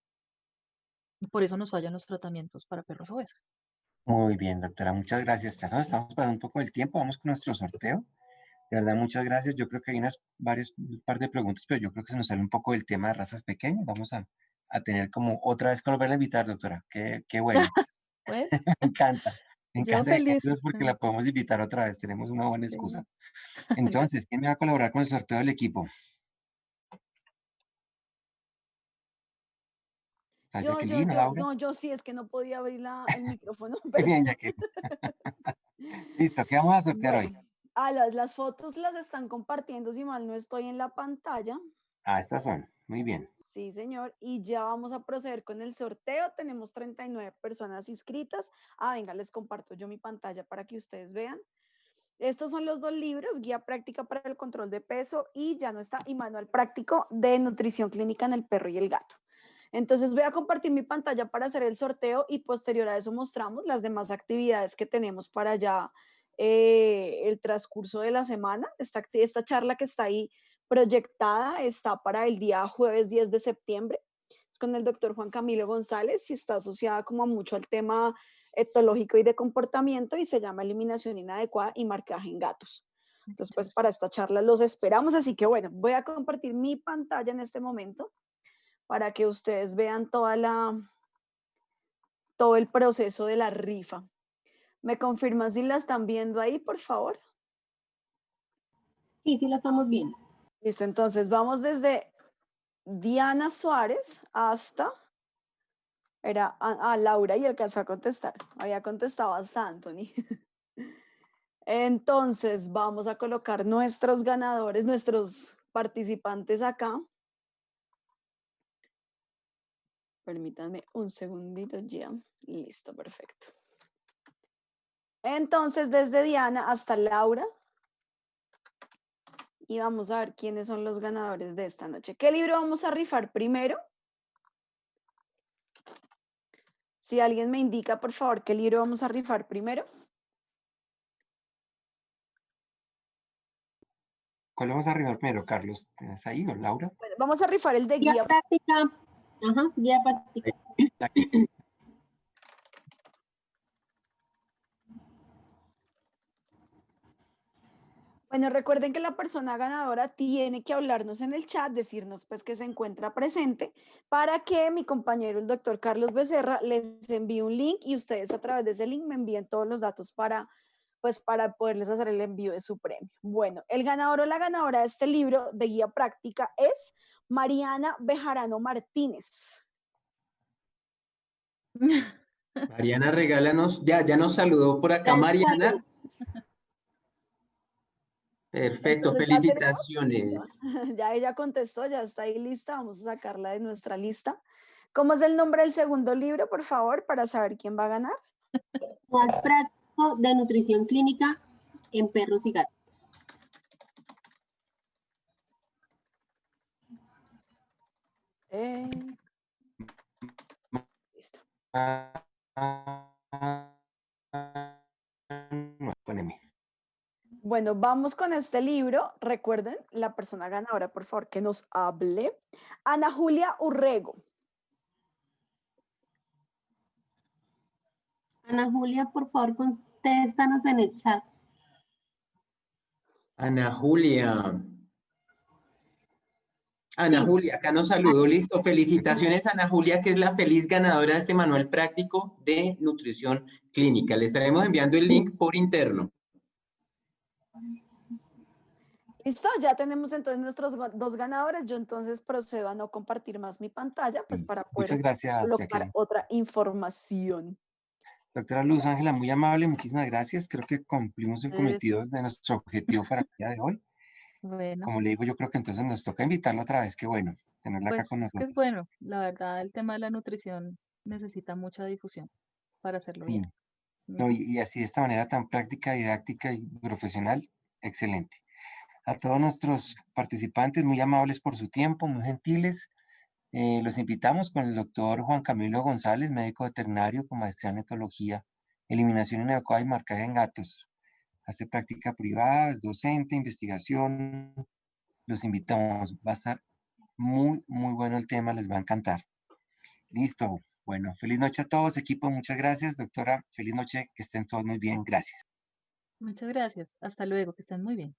Y por eso nos fallan los tratamientos para perros obesos. Muy bien, doctora, muchas gracias. Ya nos estamos pasando un poco del tiempo, vamos con nuestro sorteo. De verdad, muchas gracias. Yo creo que hay un par de preguntas, pero yo creo que se nos sale un poco del tema de razas pequeñas. Vamos a tener como otra vez que volverla a invitar, doctora. Qué bueno. Bueno, Me encanta. Me yo encanta que feliz. ayudes porque la podemos invitar otra vez. Tenemos una buena excusa. Sí. Entonces, ¿quién me va a colaborar con el sorteo del equipo? ¿Está Jacqueline o Laura? No, yo sí, es que no podía abrir el micrófono, Muy bien, perdón. Jacqueline. Listo, ¿qué vamos a sortear hoy? Bueno, las fotos las están compartiendo, si mal no estoy en la pantalla. Ah, estas son. Muy bien. Sí, señor. Y ya vamos a proceder con el sorteo. Tenemos 39 personas inscritas. Venga, les comparto yo mi pantalla para que ustedes vean. Estos son los 2 libros, Guía Práctica para el Control de Peso y ya no está, y Manual Práctico de Nutrición Clínica en el Perro y el Gato. Entonces voy a compartir mi pantalla para hacer el sorteo y posterior a eso mostramos las demás actividades que tenemos para ya el transcurso de la semana. Esta charla que está ahí proyectada está para el día jueves 10 de septiembre. Es con el doctor Juan Camilo González y está asociada como mucho al tema etológico y de comportamiento y se llama eliminación inadecuada y marcaje en gatos. Entonces, pues para esta charla los esperamos, así que bueno, voy a compartir mi pantalla en este momento para que ustedes vean todo el proceso de la rifa. ¿Me confirman si la están viendo ahí, por favor? Sí, sí la estamos viendo. Listo, entonces vamos desde Diana Suárez hasta... Era Laura y alcanzó a contestar. Había contestado hasta Anthony. Entonces vamos a colocar nuestros ganadores, nuestros participantes acá. Permítanme un segundito ya. Listo, perfecto. Entonces, desde Diana hasta Laura. Y vamos a ver quiénes son los ganadores de esta noche. ¿Qué libro vamos a rifar primero? Si alguien me indica, por favor, qué libro vamos a rifar primero. ¿Cuál vamos a rifar primero, Carlos? ¿Tienes ahí o Laura? Bueno, vamos a rifar el de Guía guía. práctica. Ajá, guía práctica. Bueno, recuerden que la persona ganadora tiene que hablarnos en el chat, decirnos pues que se encuentra presente para que mi compañero, el doctor Carlos Becerra, les envíe un link y ustedes a través de ese link me envíen todos los datos para poderles hacer el envío de su premio. Bueno, el ganador o la ganadora de este libro de guía práctica es Mariana Bejarano Martínez. Mariana, regálanos, ya nos saludó por acá Ya Mariana. Perfecto, Entonces ya tenemos, felicitaciones. ya ella contestó, ya está ahí lista, vamos a sacarla de nuestra lista. ¿Cómo es el nombre del segundo libro, por favor, para saber quién va a ganar? Manual práctico de nutrición clínica en perros y gatos. Listo. Poneme. Bueno, vamos con este libro. Recuerden, la persona ganadora, por favor, que nos hable. Ana Julia Urrego. Ana Julia, por favor, contéstanos en el chat. Ana Julia. Ana Sí. Julia, acá nos saludó, listo. Felicitaciones, Ana Julia, que es la feliz ganadora de este manual práctico de nutrición clínica. Le estaremos enviando el link por interno. Listo, ya tenemos entonces nuestros 2 ganadores. Yo entonces procedo a no compartir más mi pantalla, pues para poder Muchas gracias, colocar Jacqueline. otra información. Doctora Luz Ángela, muy amable, muchísimas gracias. Creo que cumplimos el cometido de nuestro objetivo para el día de hoy. Bueno, Como le digo, yo creo que entonces nos toca invitarla otra vez. Qué bueno tenerla acá pues con es que es nosotros. bueno. La verdad, el tema de la nutrición necesita mucha difusión para hacerlo Sí, bien. no, Ujú. y así de esta manera tan práctica, didáctica y profesional, excelente. A todos nuestros participantes, muy amables por su tiempo, muy gentiles. Los invitamos con el doctor Juan Camilo González, médico veterinario con maestría en etología, eliminación inadecuada y marcaje en gatos. Hace práctica privada, es docente, investigación. Los invitamos. Va a estar muy, muy bueno el tema, les va a encantar. Listo. Bueno, feliz noche a todos, equipo. Muchas gracias, doctora. Feliz noche, que estén todos muy bien. Gracias. Muchas gracias. Hasta luego, que estén muy bien.